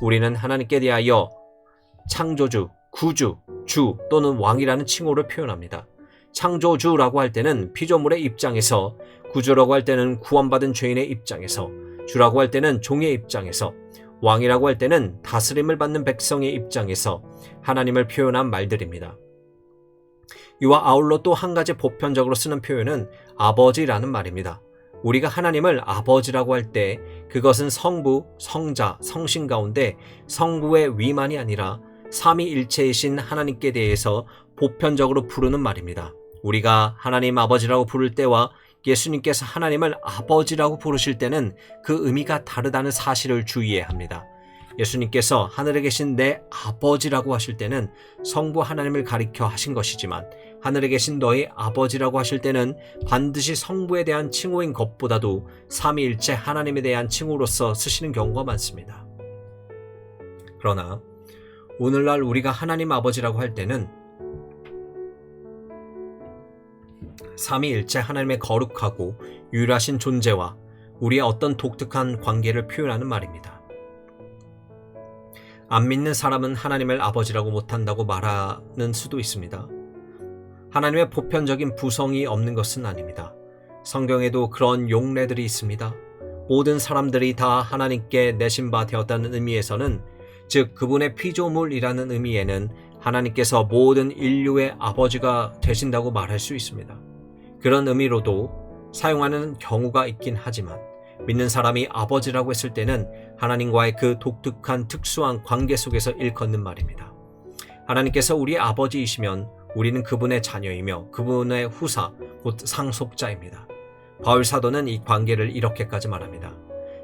우리는 하나님께 대하여 창조주, 구주, 주 또는 왕이라는 칭호를 표현합니다. 창조주라고 할 때는 피조물의 입장에서, 구주라고 할 때는 구원받은 죄인의 입장에서, 주라고 할 때는 종의 입장에서, 왕이라고 할 때는 다스림을 받는 백성의 입장에서 하나님을 표현한 말들입니다. 이와 아울러 또 한 가지 보편적으로 쓰는 표현은 아버지라는 말입니다. 우리가 하나님을 아버지라고 할 때 그것은 성부, 성자, 성신 가운데 성부의 위만이 아니라 삼위일체이신 하나님께 대해서 보편적으로 부르는 말입니다. 우리가 하나님 아버지라고 부를 때와 예수님께서 하나님을 아버지라고 부르실 때는 그 의미가 다르다는 사실을 주의해야 합니다. 예수님께서 하늘에 계신 내 아버지라고 하실 때는 성부 하나님을 가리켜 하신 것이지만 하늘에 계신 너희 아버지라고 하실 때는 반드시 성부에 대한 칭호인 것보다도 삼위일체 하나님에 대한 칭호로서 쓰시는 경우가 많습니다. 그러나 오늘날 우리가 하나님 아버지라고 할 때는 삼위일체 하나님의 거룩하고 유일하신 존재와 우리의 어떤 독특한 관계를 표현하는 말입니다. 안 믿는 사람은 하나님을 아버지라고 못한다고 말하는 수도 있습니다. 하나님의 보편적인 부성이 없는 것은 아닙니다. 성경에도 그런 용례들이 있습니다. 모든 사람들이 다 하나님께 내신 바 되었다는 의미에서는, 즉 그분의 피조물이라는 의미에는 하나님께서 모든 인류의 아버지가 되신다고 말할 수 있습니다. 그런 의미로도 사용하는 경우가 있긴 하지만 믿는 사람이 아버지라고 했을 때는 하나님과의 그 독특한 특수한 관계 속에서 일컫는 말입니다. 하나님께서 우리의 아버지이시면 우리는 그분의 자녀이며 그분의 후사, 곧 상속자입니다. 바울 사도는 이 관계를 이렇게까지 말합니다.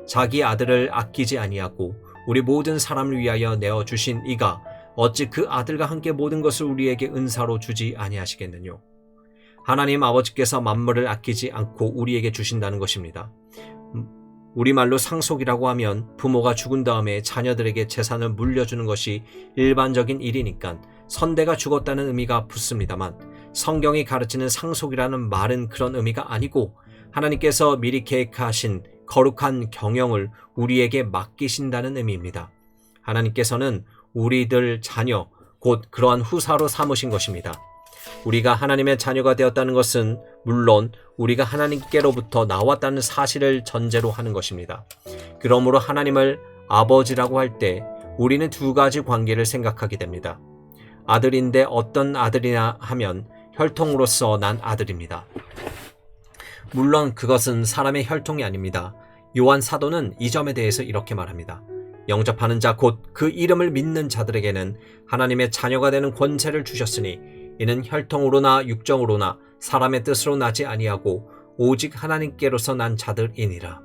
자기 아들을 아끼지 아니하고 우리 모든 사람을 위하여 내어주신 이가 어찌 그 아들과 함께 모든 것을 우리에게 은사로 주지 아니하시겠느뇨. 하나님 아버지께서 만물을 아끼지 않고 우리에게 주신다는 것입니다. 우리말로 상속이라고 하면 부모가 죽은 다음에 자녀들에게 재산을 물려주는 것이 일반적인 일이니까 선대가 죽었다는 의미가 붙습니다만, 성경이 가르치는 상속이라는 말은 그런 의미가 아니고 하나님께서 미리 계획하신 거룩한 경영을 우리에게 맡기신다는 의미입니다. 하나님께서는 우리들 자녀, 곧 그러한 후사로 삼으신 것입니다. 우리가 하나님의 자녀가 되었다는 것은 물론 우리가 하나님께로부터 나왔다는 사실을 전제로 하는 것입니다. 그러므로 하나님을 아버지라고 할 때 우리는 두 가지 관계를 생각하게 됩니다. 아들인데 어떤 아들이냐 하면 혈통으로서 난 아들입니다. 물론 그것은 사람의 혈통이 아닙니다. 요한 사도는 이 점에 대해서 이렇게 말합니다. 영접하는 자 곧 그 이름을 믿는 자들에게는 하나님의 자녀가 되는 권세를 주셨으니 이는 혈통으로나 육정으로나 사람의 뜻으로 나지 아니하고 오직 하나님께로서 난 자들이니라.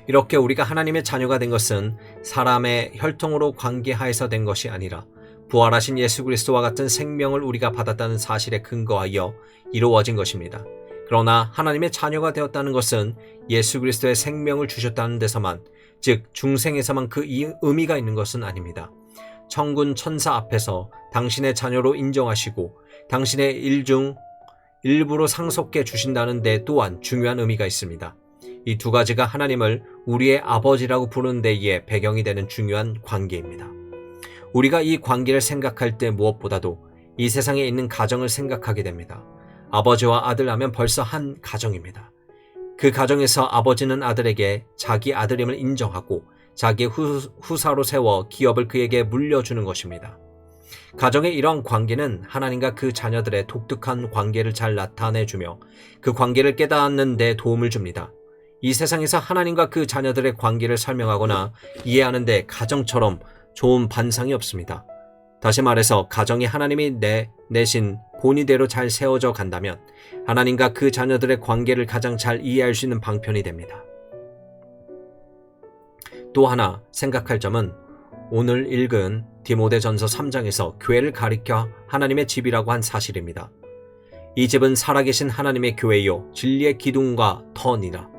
이렇게 우리가 하나님의 자녀가 된 것은 사람의 혈통으로 관계하에서 된 것이 아니라 부활하신 예수 그리스도와 같은 생명을 우리가 받았다는 사실에 근거하여 이루어진 것입니다. 그러나 하나님의 자녀가 되었다는 것은 예수 그리스도의 생명을 주셨다는 데서만, 즉 중생에서만 그 의미가 있는 것은 아닙니다. 천군 천사 앞에서 당신의 자녀로 인정하시고 당신의 일 중 일부로 상속해 주신다는 데 또한 중요한 의미가 있습니다. 이 두 가지가 하나님을 우리의 아버지라고 부르는 데에 배경이 되는 중요한 관계입니다. 우리가 이 관계를 생각할 때 무엇보다도 이 세상에 있는 가정을 생각하게 됩니다. 아버지와 아들 하면 벌써 한 가정입니다. 그 가정에서 아버지는 아들에게 자기 아들임을 인정하고 자기의 후사로 세워 기업을 그에게 물려주는 것입니다. 가정의 이러한 관계는 하나님과 그 자녀들의 독특한 관계를 잘 나타내주며 그 관계를 깨닫는 데 도움을 줍니다. 이 세상에서 하나님과 그 자녀들의 관계를 설명하거나 이해하는 데 가정처럼 좋은 반상이 없습니다. 다시 말해서 가정이 하나님이 내신 본의대로 잘 세워져 간다면 하나님과 그 자녀들의 관계를 가장 잘 이해할 수 있는 방편이 됩니다. 또 하나 생각할 점은 오늘 읽은 디모데전서 3장에서 교회를 가리켜 하나님의 집이라고 한 사실입니다. 이 집은 살아계신 하나님의 교회요 진리의 기둥과 터니라.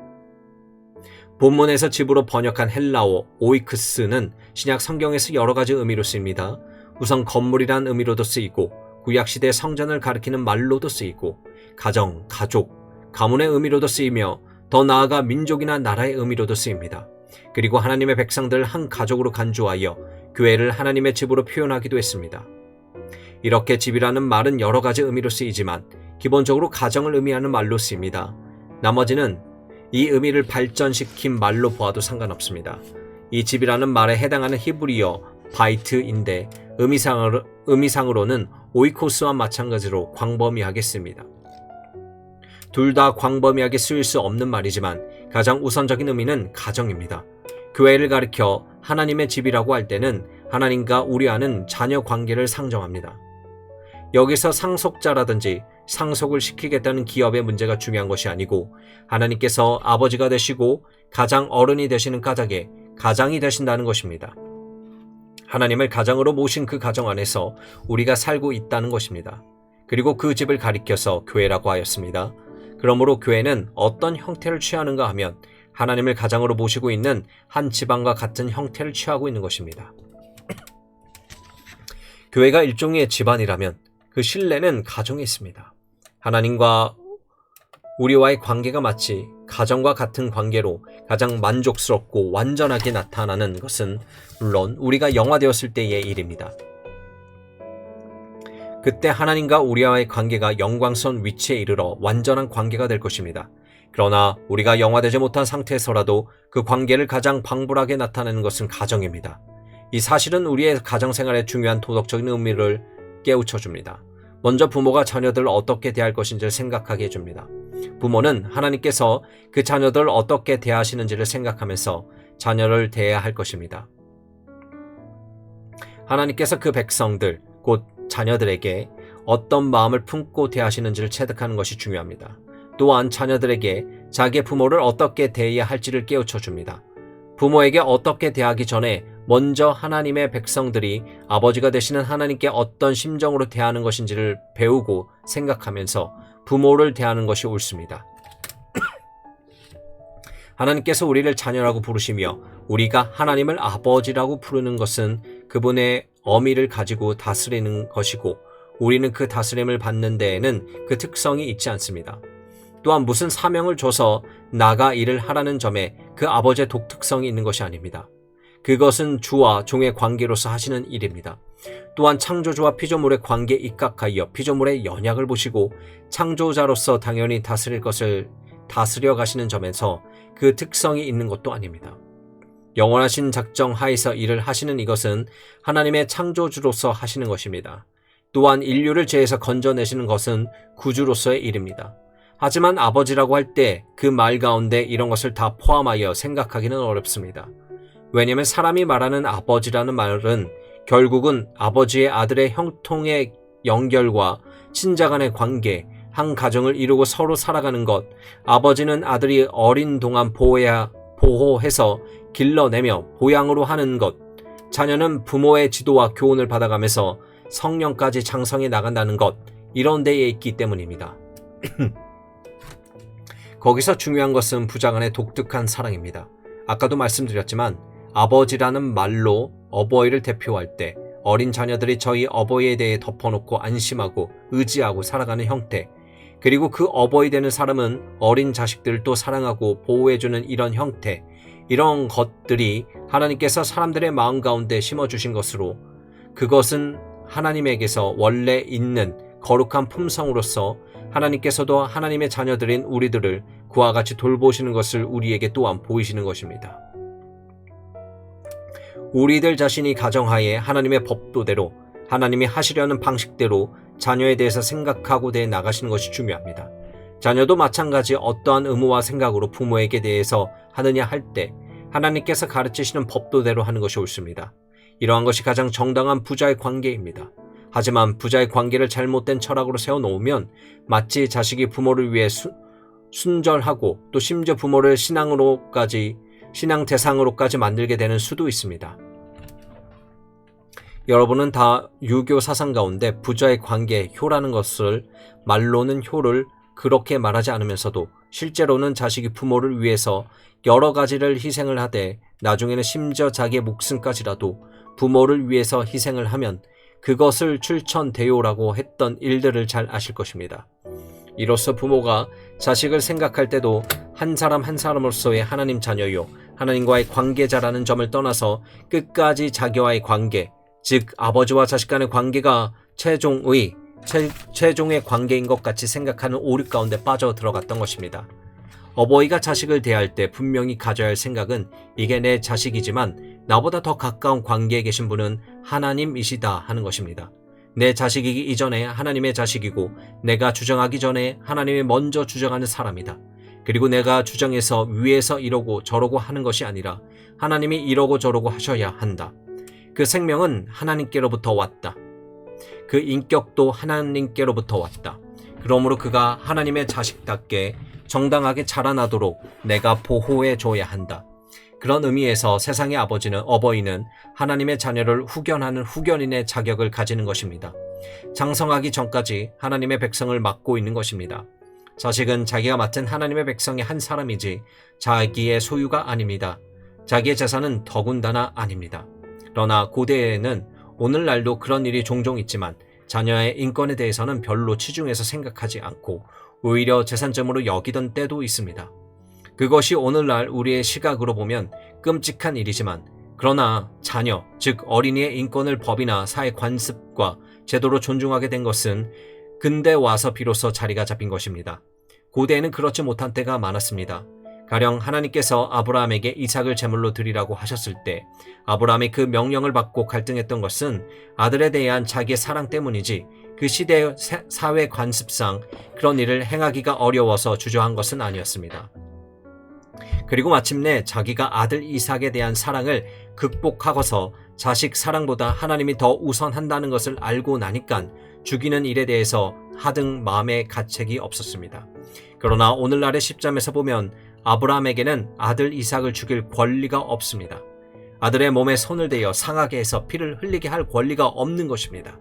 본문에서 집으로 번역한 헬라어 오이크스는 신약 성경에서 여러 가지 의미로 쓰입니다. 우선 건물이란 의미로도 쓰이고 구약시대 성전을 가리키는 말로도 쓰이고 가정, 가족, 가문의 의미로도 쓰이며 더 나아가 민족이나 나라의 의미로도 쓰입니다. 그리고 하나님의 백성들을 한 가족으로 간주하여 교회를 하나님의 집으로 표현하기도 했습니다. 이렇게 집이라는 말은 여러 가지 의미로 쓰이지만 기본적으로 가정을 의미하는 말로 쓰입니다. 나머지는 이 의미를 발전시킨 말로 보아도 상관없습니다. 이 집이라는 말에 해당하는 히브리어 바이트인데 의미상으로는 오이코스와 마찬가지로 광범위하겠습니다. 둘 다 광범위하게 쓰일 수 없는 말이지만 가장 우선적인 의미는 가정입니다. 교회를 가리켜 하나님의 집이라고 할 때는 하나님과 우리와는 자녀 관계를 상정합니다. 여기서 상속자라든지 상속을 시키겠다는 기업의 문제가 중요한 것이 아니고 하나님께서 아버지가 되시고 가장 어른이 되시는 까닭에 가장이 되신다는 것입니다. 하나님을 가장으로 모신 그 가정 안에서 우리가 살고 있다는 것입니다. 그리고 그 집을 가리켜서 교회라고 하였습니다. 그러므로 교회는 어떤 형태를 취하는가 하면 하나님을 가장으로 모시고 있는 한 집안과 같은 형태를 취하고 있는 것입니다. 교회가 일종의 집안이라면 그 신뢰는 가정에 있습니다. 하나님과 우리와의 관계가 마치 가정과 같은 관계로 가장 만족스럽고 완전하게 나타나는 것은 물론 우리가 영화되었을 때의 일입니다. 그때 하나님과 우리와의 관계가 영광스러운 위치에 이르러 완전한 관계가 될 것입니다. 그러나 우리가 영화되지 못한 상태에서라도 그 관계를 가장 방불하게 나타내는 것은 가정입니다. 이 사실은 우리의 가정생활의 중요한 도덕적인 의미를 깨우쳐줍니다. 먼저 부모가 자녀들을 어떻게 대할 것인지를 생각하게 해줍니다. 부모는 하나님께서 그 자녀들을 어떻게 대하시는지를 생각하면서 자녀를 대해야 할 것입니다. 하나님께서 그 백성들, 곧 자녀들에게 어떤 마음을 품고 대하시는지를 체득하는 것이 중요합니다. 또한 자녀들에게 자기의 부모를 어떻게 대해야 할지를 깨우쳐줍니다. 부모에게 어떻게 대하기 전에 먼저 하나님의 백성들이 아버지가 되시는 하나님께 어떤 심정으로 대하는 것인지를 배우고 생각하면서 부모를 대하는 것이 옳습니다. 하나님께서 우리를 자녀라고 부르시며 우리가 하나님을 아버지라고 부르는 것은 그분의 어미를 가지고 다스리는 것이고 우리는 그 다스림을 받는 데에는 그 특성이 있지 않습니다. 또한 무슨 사명을 줘서 나가 일을 하라는 점에 그 아버지의 독특성이 있는 것이 아닙니다. 그것은 주와 종의 관계로서 하시는 일입니다. 또한 창조주와 피조물의 관계에 입각하여 피조물의 연약을 보시고 창조자로서 당연히 다스릴 것을 다스려 가시는 점에서 그 특성이 있는 것도 아닙니다. 영원하신 작정 하에서 일을 하시는 이것은 하나님의 창조주로서 하시는 것입니다. 또한 인류를 죄에서 건져내시는 것은 구주로서의 일입니다. 하지만 아버지라고 할 때 그 말 가운데 이런 것을 다 포함하여 생각하기는 어렵습니다. 왜냐하면 사람이 말하는 아버지라는 말은 결국은 아버지의 아들의 형통의 연결과 친자 간의 관계, 한 가정을 이루고 서로 살아가는 것, 아버지는 아들이 어린 동안 보호해서 길러내며 보양으로 하는 것, 자녀는 부모의 지도와 교훈을 받아가면서 성령까지 장성해 나간다는 것, 이런 데에 있기 때문입니다. 거기서 중요한 것은 부자간의 독특한 사랑입니다. 아까도 말씀드렸지만 아버지라는 말로 어버이를 대표할 때 어린 자녀들이 저희 어버이에 대해 덮어놓고 안심하고 의지하고 살아가는 형태, 그리고 그 어버이 되는 사람은 어린 자식들을 또 사랑하고 보호해주는 이런 형태, 이런 것들이 하나님께서 사람들의 마음 가운데 심어주신 것으로 그것은 하나님에게서 원래 있는 거룩한 품성으로서 하나님께서도 하나님의 자녀들인 우리들을 그와 같이 돌보시는 것을 우리에게 또한 보이시는 것입니다. 우리들 자신이 가정하에 하나님의 법도대로 하나님이 하시려는 방식대로 자녀에 대해서 생각하고 대해 나가시는 것이 중요합니다. 자녀도 마찬가지 어떠한 의무와 생각으로 부모에게 대해서 하느냐 할 때 하나님께서 가르치시는 법도대로 하는 것이 옳습니다. 이러한 것이 가장 정당한 부자의 관계입니다. 하지만 부자의 관계를 잘못된 철학으로 세워놓으면 마치 자식이 부모를 위해 순절하고 또 심지어 부모를 신앙 대상으로까지 만들게 되는 수도 있습니다. 여러분은 다 유교 사상 가운데 부자의 관계, 효라는 것을 말로는 효를 그렇게 말하지 않으면서도 실제로는 자식이 부모를 위해서 여러 가지를 희생을 하되 나중에는 심지어 자기의 목숨까지라도 부모를 위해서 희생을 하면 그것을 출천대요라고 했던 일들을 잘 아실 것입니다. 이로써 부모가 자식을 생각할 때도 한 사람 한 사람으로서의 하나님 자녀요, 하나님과의 관계자라는 점을 떠나서 끝까지 자기와의 관계, 즉 아버지와 자식 간의 관계가 최종의 관계인 것 같이 생각하는 오류 가운데 빠져 들어갔던 것입니다. 어버이가 자식을 대할 때 분명히 가져야 할 생각은 이게 내 자식이지만 나보다 더 가까운 관계에 계신 분은 하나님이시다 하는 것입니다. 내 자식이기 이전에 하나님의 자식이고 내가 주장하기 전에 하나님이 먼저 주장하는 사람이다. 그리고 내가 주장해서 위에서 이러고 저러고 하는 것이 아니라 하나님이 이러고 저러고 하셔야 한다. 그 생명은 하나님께로부터 왔다. 그 인격도 하나님께로부터 왔다. 그러므로 그가 하나님의 자식답게 정당하게 자라나도록 내가 보호해 줘야 한다. 그런 의미에서 세상의 어버이는 하나님의 자녀를 후견하는 후견인의 자격을 가지는 것입니다. 장성하기 전까지 하나님의 백성을 맡고 있는 것입니다. 자식은 자기가 맡은 하나님의 백성의 한 사람이지 자기의 소유가 아닙니다. 자기의 재산은 더군다나 아닙니다. 그러나 고대에는 오늘날도 그런 일이 종종 있지만 자녀의 인권에 대해서는 별로 치중해서 생각하지 않고 오히려 재산점으로 여기던 때도 있습니다. 그것이 오늘날 우리의 시각으로 보면 끔찍한 일이지만 그러나 자녀, 즉 어린이의 인권을 법이나 사회 관습과 제도로 존중하게 된 것은 근대 와서 비로소 자리가 잡힌 것입니다. 고대에는 그렇지 못한 때가 많았습니다. 가령 하나님께서 아브라함에게 이삭을 제물로 드리라고 하셨을 때 아브라함이 그 명령을 받고 갈등했던 것은 아들에 대한 자기의 사랑 때문이지 그 시대의 사회 관습상 그런 일을 행하기가 어려워서 주저한 것은 아니었습니다. 그리고 마침내 자기가 아들 이삭에 대한 사랑을 극복하고서 자식 사랑보다 하나님이 더 우선한다는 것을 알고 나니까 죽이는 일에 대해서 하등 마음에 가책이 없었습니다. 그러나 오늘날의 시점에서 보면 아브라함에게는 아들 이삭을 죽일 권리가 없습니다. 아들의 몸에 손을 대어 상하게 해서 피를 흘리게 할 권리가 없는 것입니다.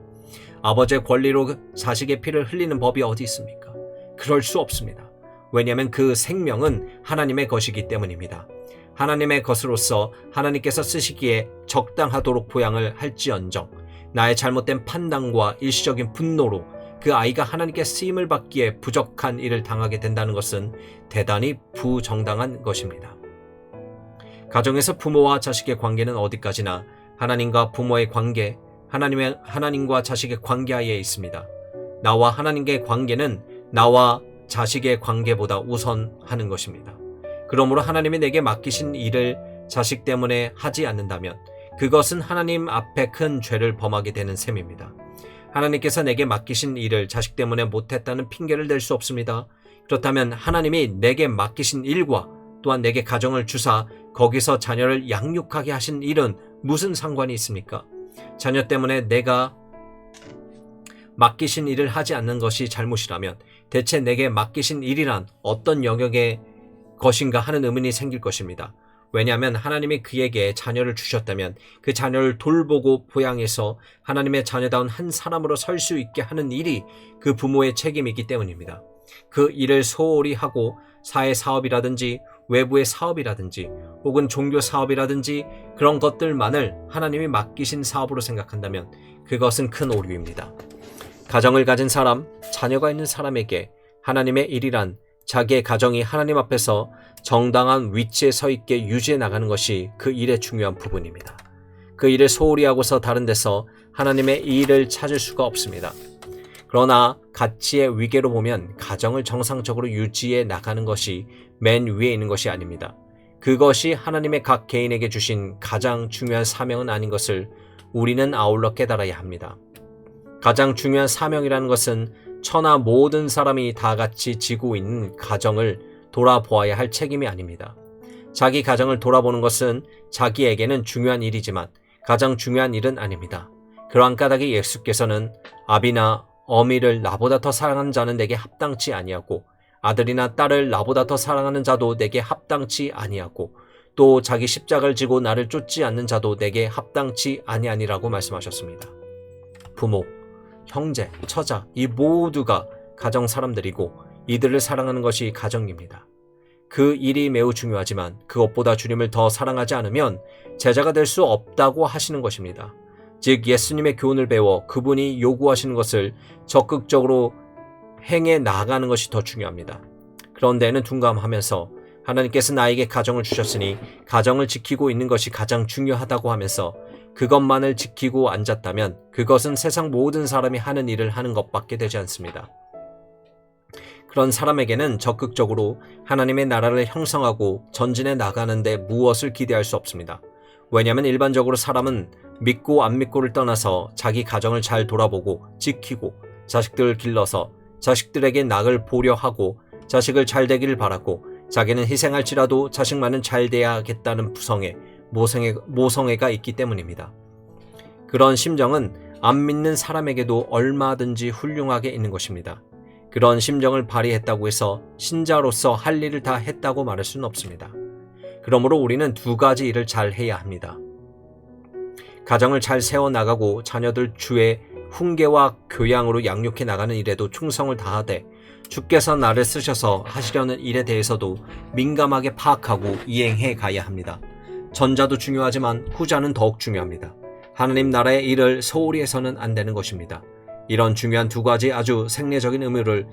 아버지의 권리로 자식의 피를 흘리는 법이 어디 있습니까? 그럴 수 없습니다. 왜냐하면 그 생명은 하나님의 것이기 때문입니다. 하나님의 것으로서 하나님께서 쓰시기에 적당하도록 보양을 할지언정 나의 잘못된 판단과 일시적인 분노로 그 아이가 하나님께 쓰임을 받기에 부족한 일을 당하게 된다는 것은 대단히 부정당한 것입니다. 가정에서 부모와 자식의 관계는 어디까지나 하나님과 부모의 관계, 하나님과 자식의 관계 하에 있습니다. 나와 하나님의 관계는 나와 자식의 관계보다 우선하는 것입니다. 그러므로 하나님이 내게 맡기신 일을 자식 때문에 하지 않는다면 그것은 하나님 앞에 큰 죄를 범하게 되는 셈입니다. 하나님께서 내게 맡기신 일을 자식 때문에 못했다는 핑계를 댈 수 없습니다. 그렇다면 하나님이 내게 맡기신 일과 또한 내게 가정을 주사 거기서 자녀를 양육하게 하신 일은 무슨 상관이 있습니까? 자녀 때문에 내가 맡기신 일을 하지 않는 것이 잘못이라면 대체 내게 맡기신 일이란 어떤 영역의 것인가 하는 의문이 생길 것입니다. 왜냐하면 하나님이 그에게 자녀를 주셨다면 그 자녀를 돌보고 보양해서 하나님의 자녀다운 한 사람으로 설 수 있게 하는 일이 그 부모의 책임이기 때문입니다. 그 일을 소홀히 하고 사회 사업이라든지 외부의 사업이라든지 혹은 종교 사업이라든지 그런 것들만을 하나님이 맡기신 사업으로 생각한다면 그것은 큰 오류입니다. 가정을 가진 사람, 자녀가 있는 사람에게 하나님의 일이란 자기의 가정이 하나님 앞에서 정당한 위치에 서 있게 유지해 나가는 것이 그 일의 중요한 부분입니다. 그 일을 소홀히 하고서 다른 데서 하나님의 일을 찾을 수가 없습니다. 그러나 가치의 위계로 보면 가정을 정상적으로 유지해 나가는 것이 맨 위에 있는 것이 아닙니다. 그것이 하나님의 각 개인에게 주신 가장 중요한 사명은 아닌 것을 우리는 아울러 깨달아야 합니다. 가장 중요한 사명이라는 것은 천하 모든 사람이 다 같이 지고 있는 가정을 돌아보아야 할 책임이 아닙니다. 자기 가정을 돌아보는 것은 자기에게는 중요한 일이지만 가장 중요한 일은 아닙니다. 그러한 까닭에 예수께서는 아비나 어미를 나보다 더 사랑하는 자는 내게 합당치 아니하고 아들이나 딸을 나보다 더 사랑하는 자도 내게 합당치 아니하고 또 자기 십자가를 지고 나를 쫓지 않는 자도 내게 합당치 아니하니라고 말씀하셨습니다. 부모, 형제, 처자 이 모두가 가정 사람들이고 이들을 사랑하는 것이 가정입니다. 그 일이 매우 중요하지만 그것보다 주님을 더 사랑하지 않으면 제자가 될 수 없다고 하시는 것입니다. 즉 예수님의 교훈을 배워 그분이 요구하시는 것을 적극적으로 행해 나가는 것이 더 중요합니다. 그런 데는 둔감하면서 하나님께서 나에게 가정을 주셨으니 가정을 지키고 있는 것이 가장 중요하다고 하면서 그것만을 지키고 앉았다면 그것은 세상 모든 사람이 하는 일을 하는 것밖에 되지 않습니다. 그런 사람에게는 적극적으로 하나님의 나라를 형성하고 전진해 나가는데 무엇을 기대할 수 없습니다. 왜냐하면 일반적으로 사람은 믿고 안 믿고를 떠나서 자기 가정을 잘 돌아보고 지키고 자식들을 길러서 자식들에게 낙을 보려 하고 자식을 잘 되기를 바라고 자기는 희생할지라도 자식만은 잘 돼야겠다는 모성애가 있기 때문입니다. 그런 심정은 안 믿는 사람에게도 얼마든지 훌륭하게 있는 것입니다. 그런 심정을 발휘했다고 해서 신자로서 할 일을 다 했다고 말할 수는 없습니다. 그러므로 우리는 두 가지 일을 잘 해야 합니다. 가정을 잘 세워나가고 자녀들 주의 훈계와 교양으로 양육해 나가는 일에도 충성을 다하되 주께서 나를 쓰셔서 하시려는 일에 대해서도 민감하게 파악하고 이행해 가야 합니다. 전자도 중요하지만 후자는 더욱 중요합니다. 하나님 나라의 일을 소홀히 해서는 안 되는 것입니다. 이런 중요한 두 가지 아주 생리적인 의무를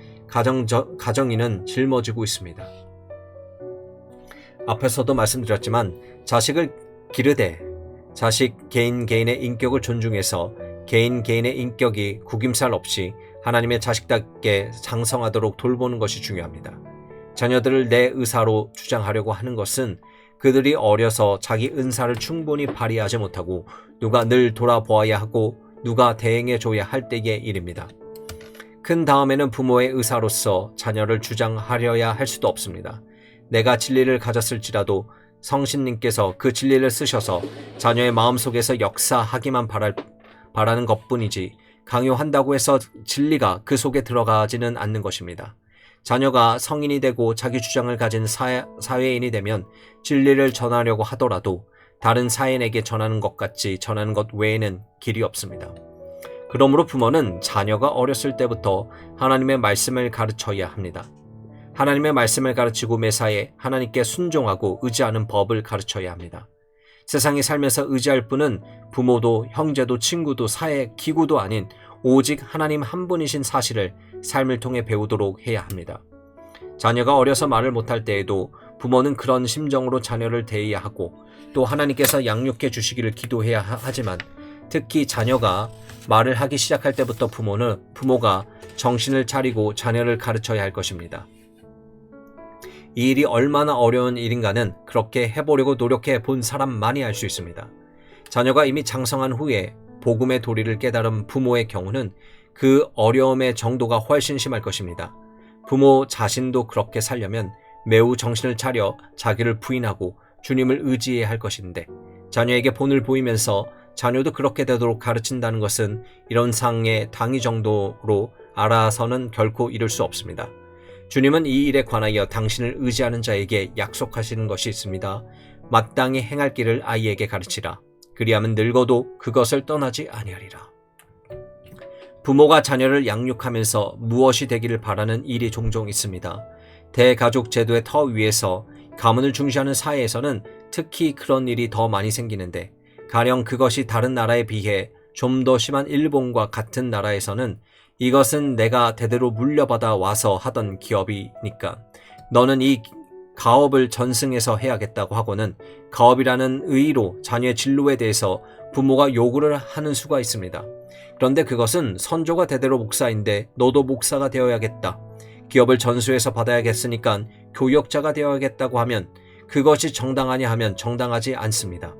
가정인은 짊어지고 있습니다. 앞에서도 말씀드렸지만 자식을 기르되 자식 개인의 인격을 존중해서 개인의 인격이 구김살 없이 하나님의 자식답게 장성하도록 돌보는 것이 중요합니다. 자녀들을 내 의사로 주장하려고 하는 것은 그들이 어려서 자기 은사를 충분히 발휘하지 못하고 누가 늘 돌아보아야 하고 누가 대행해 줘야 할 때의 일입니다. 큰 다음에는 부모의 의사로서 자녀를 주장하려야 할 수도 없습니다. 내가 진리를 가졌을지라도 성신님께서 그 진리를 쓰셔서 자녀의 마음속에서 역사하기만 바라는 것뿐이지 강요한다고 해서 진리가 그 속에 들어가지는 않는 것입니다. 자녀가 성인이 되고 자기 주장을 가진 사회인이 되면 진리를 전하려고 하더라도 다른 사인에게 전하는 것 같이 전하는 것 외에는 길이 없습니다. 그러므로 부모는 자녀가 어렸을 때부터 하나님의 말씀을 가르쳐야 합니다. 하나님의 말씀을 가르치고 매사에 하나님께 순종하고 의지하는 법을 가르쳐야 합니다. 세상에 살면서 의지할 분은 부모도 형제도 친구도 사회 기구도 아닌 오직 하나님 한 분이신 사실을 삶을 통해 배우도록 해야 합니다. 자녀가 어려서 말을 못할 때에도 부모는 그런 심정으로 자녀를 대해야 하고 또 하나님께서 양육해 주시기를 기도해야 하지만 특히 자녀가 말을 하기 시작할 때부터 부모가 정신을 차리고 자녀를 가르쳐야 할 것입니다. 이 일이 얼마나 어려운 일인가는 그렇게 해보려고 노력해 본 사람만이 알 수 있습니다. 자녀가 이미 장성한 후에 복음의 도리를 깨달은 부모의 경우는 그 어려움의 정도가 훨씬 심할 것입니다. 부모 자신도 그렇게 살려면 매우 정신을 차려 자기를 부인하고 주님을 의지해야 할 것인데 자녀에게 본을 보이면서 자녀도 그렇게 되도록 가르친다는 것은 이런 상의 당위 정도로 알아서는 결코 이룰 수 없습니다. 주님은 이 일에 관하여 당신을 의지하는 자에게 약속하시는 것이 있습니다. 마땅히 행할 길을 아이에게 가르치라. 그리하면 늙어도 그것을 떠나지 아니하리라. 부모가 자녀를 양육하면서 무엇이 되기를 바라는 일이 종종 있습니다. 대가족 제도의 터 위에서 가문을 중시하는 사회에서는 특히 그런 일이 더 많이 생기는데 가령 그것이 다른 나라에 비해 좀 더 심한 일본과 같은 나라에서는 이것은 내가 대대로 물려받아 와서 하던 기업이니까 너는 이 가업을 전승해서 해야겠다고 하고는 가업이라는 의의로 자녀의 진로에 대해서 부모가 요구를 하는 수가 있습니다. 그런데 그것은 선조가 대대로 목사인데 너도 목사가 되어야겠다. 기업을 전수해서 받아야겠으니까 교역자가 되어야겠다고 하면 그것이 정당하냐 하면 정당하지 않습니다.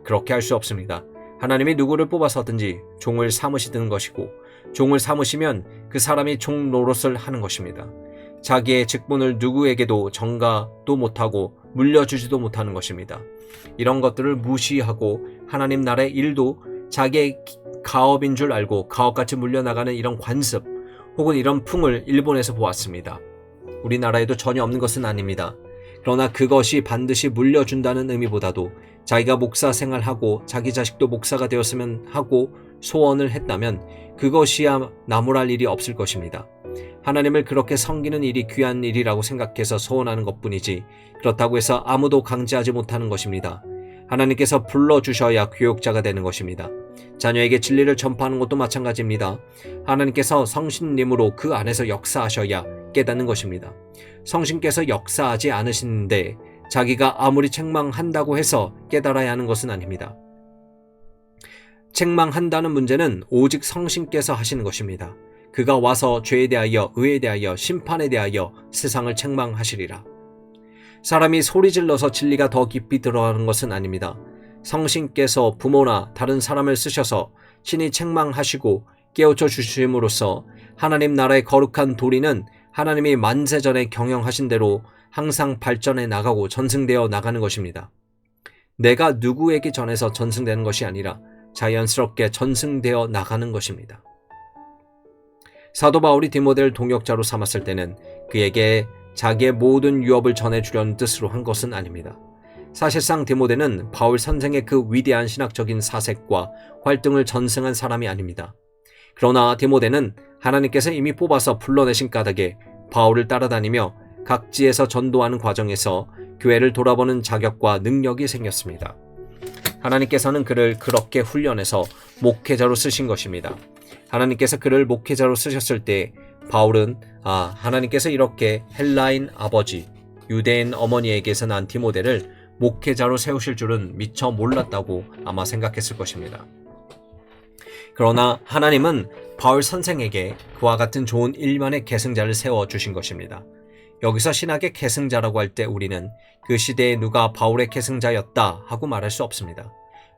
그렇게 할 수 없습니다. 하나님이 누구를 뽑아서든지 종을 삼으시는 것이고 종을 삼으시면 그 사람이 종 노릇을 하는 것입니다. 자기의 직분을 누구에게도 전가도 못하고 물려주지도 못하는 것입니다. 이런 것들을 무시하고 하나님 나라의 일도 자기의 가업인 줄 알고 가업같이 물려나가는 이런 관습 혹은 이런 풍을 일본에서 보았습니다. 우리나라에도 전혀 없는 것은 아닙니다. 그러나 그것이 반드시 물려준다는 의미보다도 자기가 목사 생활하고 자기 자식도 목사가 되었으면 하고 소원을 했다면 그것이야 나무랄 일이 없을 것입니다. 하나님을 그렇게 섬기는 일이 귀한 일이라고 생각해서 소원하는 것뿐이지 그렇다고 해서 아무도 강제하지 못하는 것입니다. 하나님께서 불러주셔야 교역자가 되는 것입니다. 자녀에게 진리를 전파하는 것도 마찬가지입니다. 하나님께서 성신님으로 그 안에서 역사하셔야 깨닫는 것입니다. 성신께서 역사하지 않으시는데 자기가 아무리 책망한다고 해서 깨달아야 하는 것은 아닙니다. 책망한다는 문제는 오직 성신께서 하시는 것입니다. 그가 와서 죄에 대하여 의에 대하여 심판에 대하여 세상을 책망하시리라. 사람이 소리질러서 진리가 더 깊이 들어가는 것은 아닙니다. 성신께서 부모나 다른 사람을 쓰셔서 친히 책망하시고 깨우쳐 주심으로써 하나님 나라의 거룩한 도리는 하나님이 만세전에 경영하신 대로 항상 발전해 나가고 전승되어 나가는 것입니다. 내가 누구에게 전해서 전승되는 것이 아니라 자연스럽게 전승되어 나가는 것입니다. 사도 바울이 디모데를 동역자로 삼았을 때는 그에게 자기의 모든 유업을 전해주려는 뜻으로 한 것은 아닙니다. 사실상 디모데는 바울 선생의 그 위대한 신학적인 사색과 활동을 전승한 사람이 아닙니다. 그러나 디모데는 하나님께서 이미 뽑아서 불러내신 까닭에 바울을 따라다니며 각지에서 전도하는 과정에서 교회를 돌아보는 자격과 능력이 생겼습니다. 하나님께서는 그를 그렇게 훈련해서 목회자로 쓰신 것입니다. 하나님께서 그를 목회자로 쓰셨을 때 바울은 하나님께서 이렇게 헬라인 아버지, 유대인 어머니에게서 난 디모데를 목회자로 세우실 줄은 미처 몰랐다고 아마 생각했을 것입니다. 그러나 하나님은 바울 선생에게 그와 같은 좋은 일만의 계승자를 세워주신 것입니다. 여기서 신학의 계승자라고 할 때 우리는 그 시대에 누가 바울의 계승자였다 하고 말할 수 없습니다.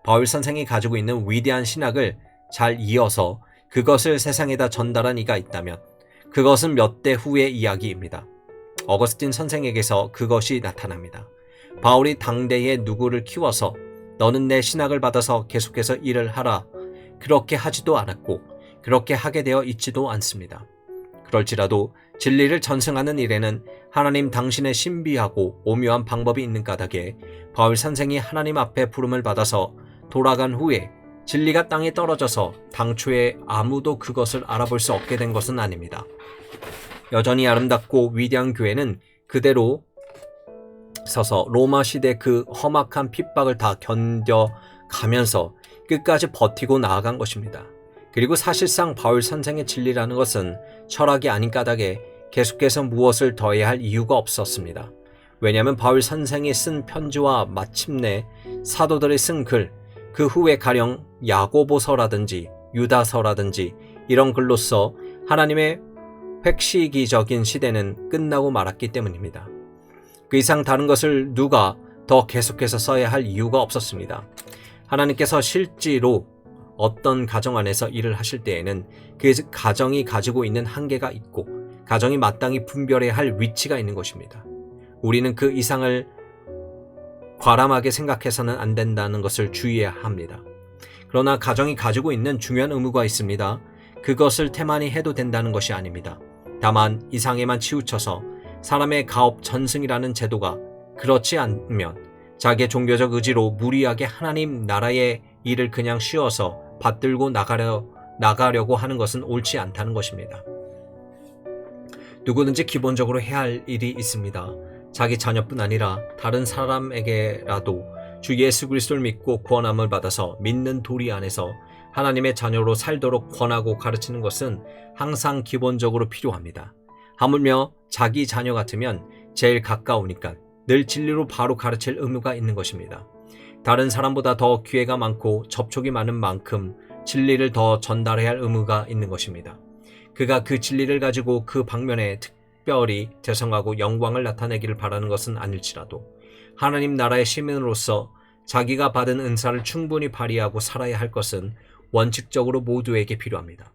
바울 선생이 가지고 있는 위대한 신학을 잘 이어서 그것을 세상에다 전달한 이가 있다면 그것은 몇 대 후의 이야기입니다. 어거스틴 선생에게서 그것이 나타납니다. 바울이 당대에 누구를 키워서 너는 내 신학을 받아서 계속해서 일을 하라 그렇게 하지도 않았고 그렇게 하게 되어 있지도 않습니다. 그럴지라도 진리를 전승하는 일에는 하나님 당신의 신비하고 오묘한 방법이 있는 까닭에 바울 선생이 하나님 앞에 부름을 받아서 돌아간 후에 진리가 땅에 떨어져서 당초에 아무도 그것을 알아볼 수 없게 된 것은 아닙니다. 여전히 아름답고 위대한 교회는 그대로 서서 로마 시대 그 험악한 핍박을 다 견뎌가면서 끝까지 버티고 나아간 것입니다. 그리고 사실상 바울 선생의 진리라는 것은 철학이 아닌 까닭에 계속해서 무엇을 더해야 할 이유가 없었습니다. 왜냐하면 바울 선생이 쓴 편지와 마침내 사도들이 쓴 글, 그 후에 가령 야고보서라든지 유다서라든지 이런 글로써 하나님의 획시기적인 시대는 끝나고 말았기 때문입니다. 그 이상 다른 것을 누가 더 계속해서 써야 할 이유가 없었습니다. 하나님께서 실제로 어떤 가정 안에서 일을 하실 때에는 그 가정이 가지고 있는 한계가 있고 가정이 마땅히 분별해야 할 위치가 있는 것입니다. 우리는 그 이상을 과람하게 생각해서는 안 된다는 것을 주의해야 합니다. 그러나 가정이 가지고 있는 중요한 의무가 있습니다. 그것을 태만히 해도 된다는 것이 아닙니다. 다만 이상에만 치우쳐서 사람의 가업 전승이라는 제도가 그렇지 않으면 자기의 종교적 의지로 무리하게 하나님 나라의 일을 그냥 쉬어서 받들고 나가려고 하는 것은 옳지 않다는 것입니다. 누구든지 기본적으로 해야 할 일이 있습니다. 자기 자녀뿐 아니라 다른 사람에게라도 주 예수 그리스도를 믿고 구원함을 받아서 믿는 도리 안에서 하나님의 자녀로 살도록 권하고 가르치는 것은 항상 기본적으로 필요합니다. 하물며 자기 자녀 같으면 제일 가까우니까 늘 진리로 바로 가르칠 의무가 있는 것입니다. 다른 사람보다 더 기회가 많고 접촉이 많은 만큼 진리를 더 전달해야 할 의무가 있는 것입니다. 그가 그 진리를 가지고 그 방면에 특별히 대성하고 영광을 나타내기를 바라는 것은 아닐지라도 하나님 나라의 시민으로서 자기가 받은 은사를 충분히 발휘하고 살아야 할 것은 원칙적으로 모두에게 필요합니다.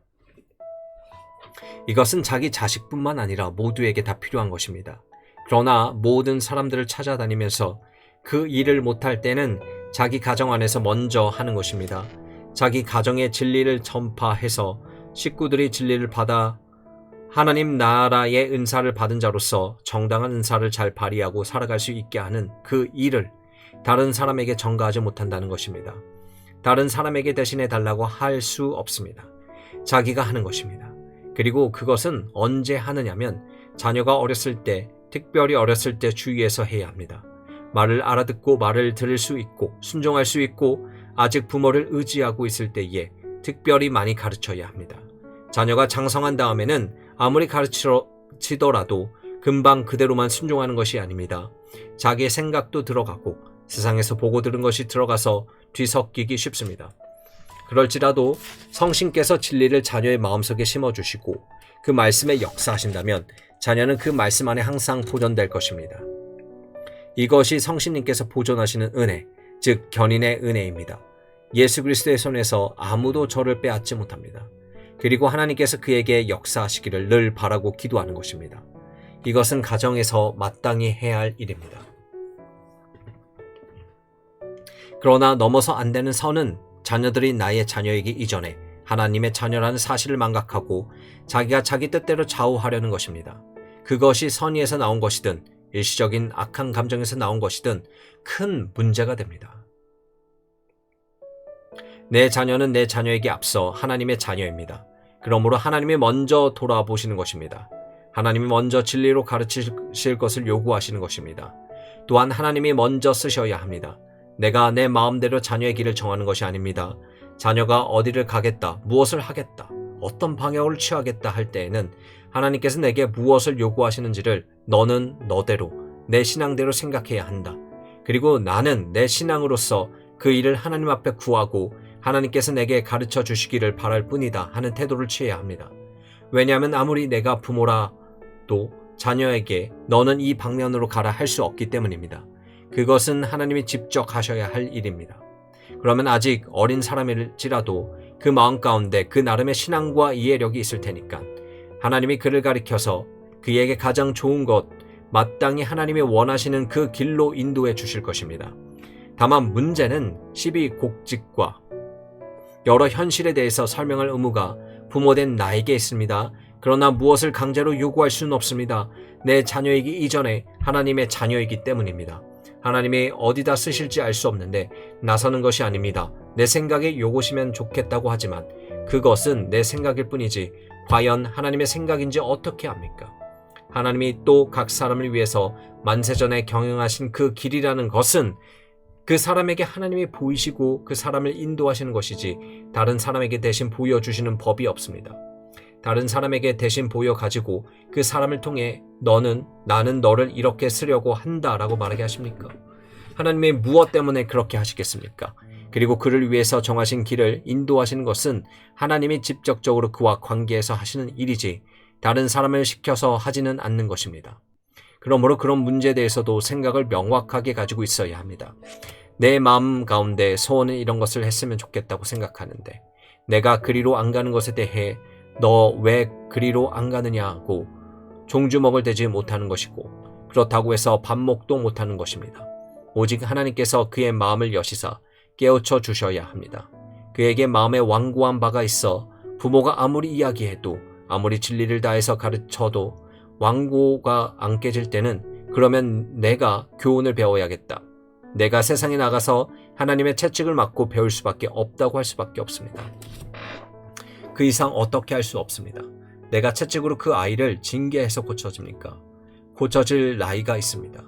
이것은 자기 자식뿐만 아니라 모두에게 다 필요한 것입니다. 그러나 모든 사람들을 찾아다니면서 그 일을 못할 때는 자기 가정 안에서 먼저 하는 것입니다. 자기 가정의 진리를 전파해서 식구들이 진리를 받아 하나님 나라의 은사를 받은 자로서 정당한 은사를 잘 발휘하고 살아갈 수 있게 하는 그 일을 다른 사람에게 전가하지 못한다는 것입니다. 다른 사람에게 대신해 달라고 할 수 없습니다. 자기가 하는 것입니다. 그리고 그것은 언제 하느냐면 자녀가 어렸을 때, 특별히 어렸을 때 주의해서 해야 합니다. 말을 알아듣고 말을 들을 수 있고 순종할 수 있고 아직 부모를 의지하고 있을 때에 특별히 많이 가르쳐야 합니다. 자녀가 장성한 다음에는 아무리 가르치더라도 금방 그대로만 순종하는 것이 아닙니다. 자기의 생각도 들어가고 세상에서 보고 들은 것이 들어가서 뒤섞이기 쉽습니다. 그럴지라도 성신께서 진리를 자녀의 마음속에 심어주시고 그 말씀에 역사하신다면 자녀는 그 말씀 안에 항상 보존될 것입니다. 이것이 성신님께서 보존하시는 은혜, 즉 견인의 은혜입니다. 예수 그리스도의 손에서 아무도 저를 빼앗지 못합니다. 그리고 하나님께서 그에게 역사하시기를 늘 바라고 기도하는 것입니다. 이것은 가정에서 마땅히 해야 할 일입니다. 그러나 넘어서 안 되는 선은 자녀들이 나의 자녀이기 이전에 하나님의 자녀라는 사실을 망각하고 자기가 자기 뜻대로 좌우하려는 것입니다. 그것이 선의에서 나온 것이든 일시적인 악한 감정에서 나온 것이든 큰 문제가 됩니다. 내 자녀는 내 자녀에게 앞서 하나님의 자녀입니다. 그러므로 하나님이 먼저 돌아보시는 것입니다. 하나님이 먼저 진리로 가르치실 것을 요구하시는 것입니다. 또한 하나님이 먼저 쓰셔야 합니다. 내가 내 마음대로 자녀의 길을 정하는 것이 아닙니다. 자녀가 어디를 가겠다, 무엇을 하겠다, 어떤 방향을 취하겠다 할 때에는 하나님께서 내게 무엇을 요구하시는지를 너는 너대로, 내 신앙대로 생각해야 한다. 그리고 나는 내 신앙으로서 그 일을 하나님 앞에 구하고 하나님께서 내게 가르쳐 주시기를 바랄 뿐이다 하는 태도를 취해야 합니다. 왜냐하면 아무리 내가 부모라도 자녀에게 너는 이 방면으로 가라 할 수 없기 때문입니다. 그것은 하나님이 직접 하셔야 할 일입니다. 그러면 아직 어린 사람일지라도 그 마음 가운데 그 나름의 신앙과 이해력이 있을 테니까 하나님이 그를 가리켜서 그에게 가장 좋은 것, 마땅히 하나님이 원하시는 그 길로 인도해 주실 것입니다. 다만 문제는 시비곡직과 여러 현실에 대해서 설명할 의무가 부모된 나에게 있습니다. 그러나 무엇을 강제로 요구할 수는 없습니다. 내 자녀이기 이전에 하나님의 자녀이기 때문입니다. 하나님이 어디다 쓰실지 알 수 없는데 나서는 것이 아닙니다. 내 생각에 요구시면 좋겠다고 하지만 그것은 내 생각일 뿐이지 과연 하나님의 생각인지 어떻게 압니까? 하나님이 또 각 사람을 위해서 만세전에 경영하신 그 길이라는 것은 그 사람에게 하나님이 보이시고 그 사람을 인도하시는 것이지 다른 사람에게 대신 보여주시는 법이 없습니다. 다른 사람에게 대신 보여가지고 그 사람을 통해 나는 너를 이렇게 쓰려고 한다라고 말하게 하십니까? 하나님이 무엇 때문에 그렇게 하시겠습니까? 그리고 그를 위해서 정하신 길을 인도하시는 것은 하나님이 직접적으로 그와 관계해서 하시는 일이지 다른 사람을 시켜서 하지는 않는 것입니다. 그러므로 그런 문제에 대해서도 생각을 명확하게 가지고 있어야 합니다. 내 마음 가운데 소원은 이런 것을 했으면 좋겠다고 생각하는데 내가 그리로 안 가는 것에 대해 너 왜 그리로 안 가느냐고 종주먹을 대지 못하는 것이고 그렇다고 해서 반목도 못하는 것입니다. 오직 하나님께서 그의 마음을 여시사 깨우쳐 주셔야 합니다. 그에게 마음에 완고한 바가 있어 부모가 아무리 이야기해도 아무리 진리를 다해서 가르쳐도 완고가 안 깨질 때는 그러면 내가 교훈을 배워야겠다. 내가 세상에 나가서 하나님의 채찍을 맞고 배울 수밖에 없다고 할 수밖에 없습니다. 그 이상 어떻게 할 수 없습니다. 내가 채찍으로 그 아이를 징계해서 고쳐집니까? 고쳐질 나이가 있습니다.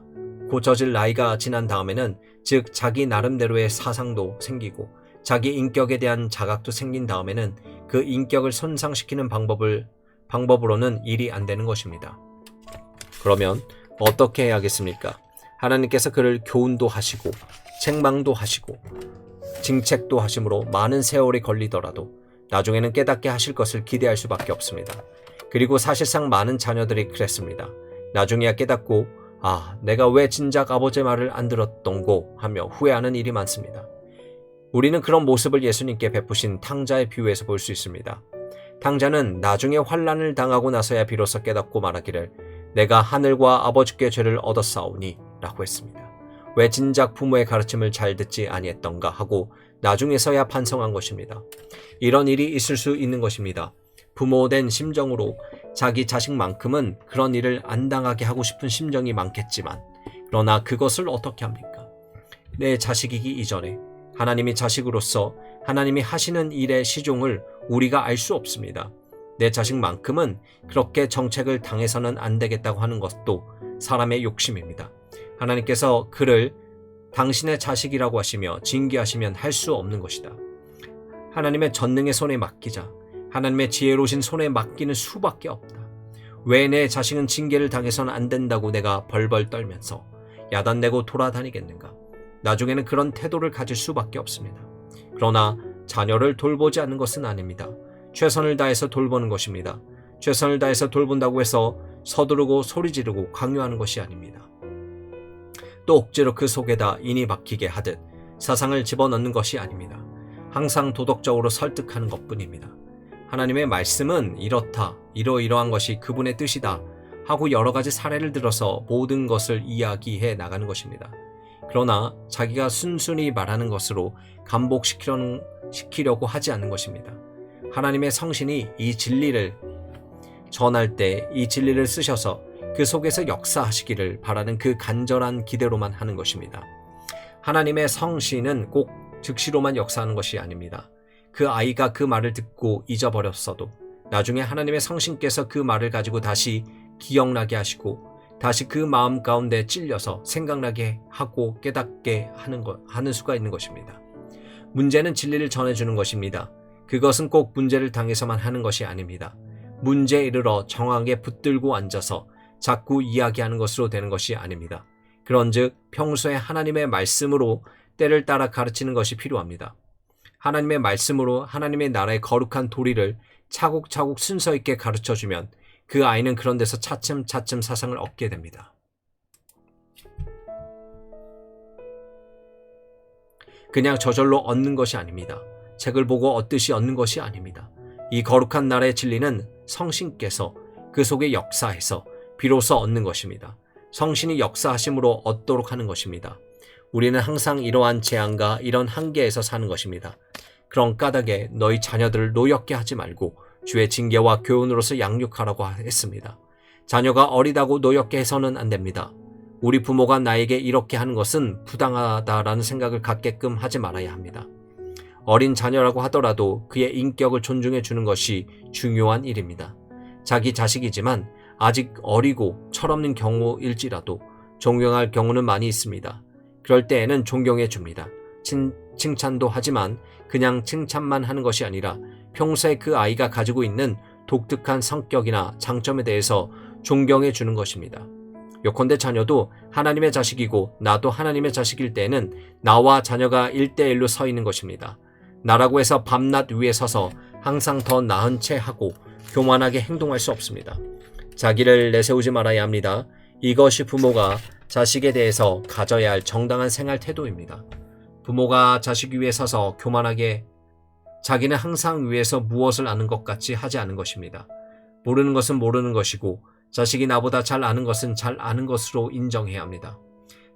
고쳐질 나이가 지난 다음에는 즉 자기 나름대로의 사상도 생기고 자기 인격에 대한 자각도 생긴 다음에는 그 인격을 손상시키는 방법으로는 일이 안 되는 것입니다. 그러면 어떻게 해야겠습니까? 하나님께서 그를 교훈도 하시고 책망도 하시고 징책도 하심으로 많은 세월이 걸리더라도 나중에는 깨닫게 하실 것을 기대할 수밖에 없습니다. 그리고 사실상 많은 자녀들이 그랬습니다. 나중에야 깨닫고 내가 왜 진작 아버지의 말을 안 들었던고 하며 후회하는 일이 많습니다. 우리는 그런 모습을 예수님께 베푸신 탕자의 비유에서 볼 수 있습니다. 탕자는 나중에 환난을 당하고 나서야 비로소 깨닫고 말하기를 내가 하늘과 아버지께 죄를 얻었사오니 라고 했습니다. 왜 진작 부모의 가르침을 잘 듣지 아니했던가 하고 나중에서야 반성한 것입니다. 이런 일이 있을 수 있는 것입니다. 부모된 심정으로 자기 자식만큼은 그런 일을 안 당하게 하고 싶은 심정이 많겠지만 그러나 그것을 어떻게 합니까? 내 자식이기 이전에 하나님이 자식으로서 하나님이 하시는 일의 시종을 우리가 알 수 없습니다. 내 자식만큼은 그렇게 정책을 당해서는 안 되겠다고 하는 것도 사람의 욕심입니다. 하나님께서 그를 당신의 자식이라고 하시며 징계하시면 할 수 없는 것이다. 하나님의 전능의 손에 맡기자. 하나님의 지혜로우신 손에 맡기는 수밖에 없다. 왜 내 자식은 징계를 당해서는 안 된다고 내가 벌벌 떨면서 야단내고 돌아다니겠는가? 나중에는 그런 태도를 가질 수밖에 없습니다. 그러나 자녀를 돌보지 않는 것은 아닙니다. 최선을 다해서 돌보는 것입니다. 최선을 다해서 돌본다고 해서 서두르고 소리 지르고 강요하는 것이 아닙니다. 또 억지로 그 속에다 인이 박히게 하듯 사상을 집어넣는 것이 아닙니다. 항상 도덕적으로 설득하는 것뿐입니다. 하나님의 말씀은 이렇다, 이러이러한 것이 그분의 뜻이다 하고 여러 가지 사례를 들어서 모든 것을 이야기해 나가는 것입니다. 그러나 자기가 순순히 말하는 것으로 감복시키려고 하지 않는 것입니다. 하나님의 성신이 이 진리를 전할 때 이 진리를 쓰셔서 그 속에서 역사하시기를 바라는 그 간절한 기대로만 하는 것입니다. 하나님의 성신은 꼭 즉시로만 역사하는 것이 아닙니다. 그 아이가 그 말을 듣고 잊어버렸어도 나중에 하나님의 성신께서 그 말을 가지고 다시 기억나게 하시고 다시 그 마음 가운데 찔려서 생각나게 하고 깨닫게 하는 수가 있는 것입니다. 문제는 진리를 전해주는 것입니다. 그것은 꼭 문제를 당해서만 하는 것이 아닙니다. 문제에 이르러 정확하게 붙들고 앉아서 자꾸 이야기하는 것으로 되는 것이 아닙니다. 그런즉 평소에 하나님의 말씀으로 때를 따라 가르치는 것이 필요합니다. 하나님의 말씀으로 하나님의 나라의 거룩한 도리를 차곡차곡 순서 있게 가르쳐주면 그 아이는 그런 데서 차츰차츰 사상을 얻게 됩니다. 그냥 저절로 얻는 것이 아닙니다. 책을 보고 얻듯이 얻는 것이 아닙니다. 이 거룩한 나라의 진리는 성신께서 그 속에 역사해서 비로소 얻는 것입니다. 성신이 역사하심으로 얻도록 하는 것입니다. 우리는 항상 이러한 재앙과 이런 한계에서 사는 것입니다. 그런 까닭에 너희 자녀들을 노엽게 하지 말고 주의 징계와 교훈으로서 양육하라고 했습니다. 자녀가 어리다고 노엽게 해서는 안 됩니다. 우리 부모가 나에게 이렇게 하는 것은 부당하다라는 생각을 갖게끔 하지 말아야 합니다. 어린 자녀라고 하더라도 그의 인격을 존중해 주는 것이 중요한 일입니다. 자기 자식이지만 아직 어리고 철없는 경우일지라도 존경할 경우는 많이 있습니다. 그럴 때에는 존경해 줍니다. 칭찬도 하지만 그냥 칭찬만 하는 것이 아니라 평소에 그 아이가 가지고 있는 독특한 성격이나 장점에 대해서 존경해 주는 것입니다. 요컨대 자녀도 하나님의 자식이고 나도 하나님의 자식일 때에는 나와 자녀가 1대1로 서 있는 것입니다. 나라고 해서 밤낮 위에 서서 항상 더 나은 채 하고 교만하게 행동할 수 없습니다. 자기를 내세우지 말아야 합니다. 이것이 부모가 자식에 대해서 가져야 할 정당한 생활 태도입니다. 부모가 자식 위에 서서 교만하게 자기는 항상 위에서 무엇을 아는 것 같이 하지 않은 것입니다. 모르는 것은 모르는 것이고 자식이 나보다 잘 아는 것은 잘 아는 것으로 인정해야 합니다.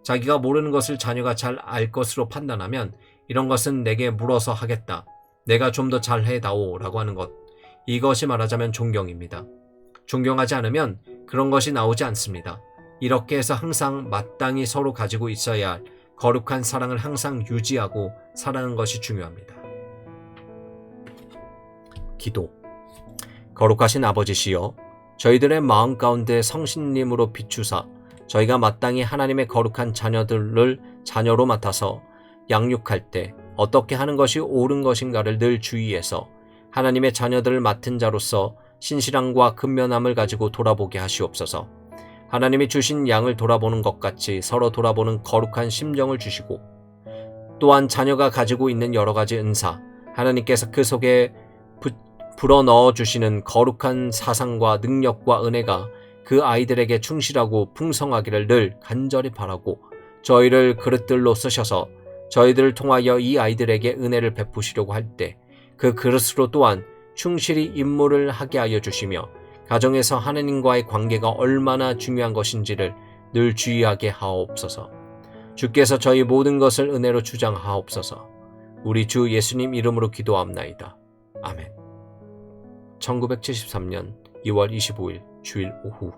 자기가 모르는 것을 자녀가 잘 알 것으로 판단하면 이런 것은 내게 물어서 하겠다. 내가 좀 더 잘해다오 라고 하는 것. 이것이 말하자면 존경입니다. 존경하지 않으면 그런 것이 나오지 않습니다. 이렇게 해서 항상 마땅히 서로 가지고 있어야 할 거룩한 사랑을 항상 유지하고 살아가는 것이 중요합니다. 기도. 거룩하신 아버지시여, 저희들의 마음 가운데 성신님으로 비추사 저희가 마땅히 하나님의 거룩한 자녀들을 자녀로 맡아서 양육할 때 어떻게 하는 것이 옳은 것인가를 늘 주의해서 하나님의 자녀들을 맡은 자로서 신실함과 근면함을 가지고 돌아보게 하시옵소서. 하나님이 주신 양을 돌아보는 것 같이 서로 돌아보는 거룩한 심정을 주시고 또한 자녀가 가지고 있는 여러 가지 은사, 하나님께서 그 속에 불어넣어 주시는 거룩한 사상과 능력과 은혜가 그 아이들에게 충실하고 풍성하기를 늘 간절히 바라고 저희를 그릇들로 쓰셔서 저희들을 통하여 이 아이들에게 은혜를 베푸시려고 할 때 그 그릇으로 또한 충실히 임무를 하게 하여 주시며 가정에서 하나님과의 관계가 얼마나 중요한 것인지를 늘 주의하게 하옵소서. 주께서 저희 모든 것을 은혜로 주장하옵소서. 우리 주 예수님 이름으로 기도합나이다. 아멘. 1973년 2월 25일 주일 오후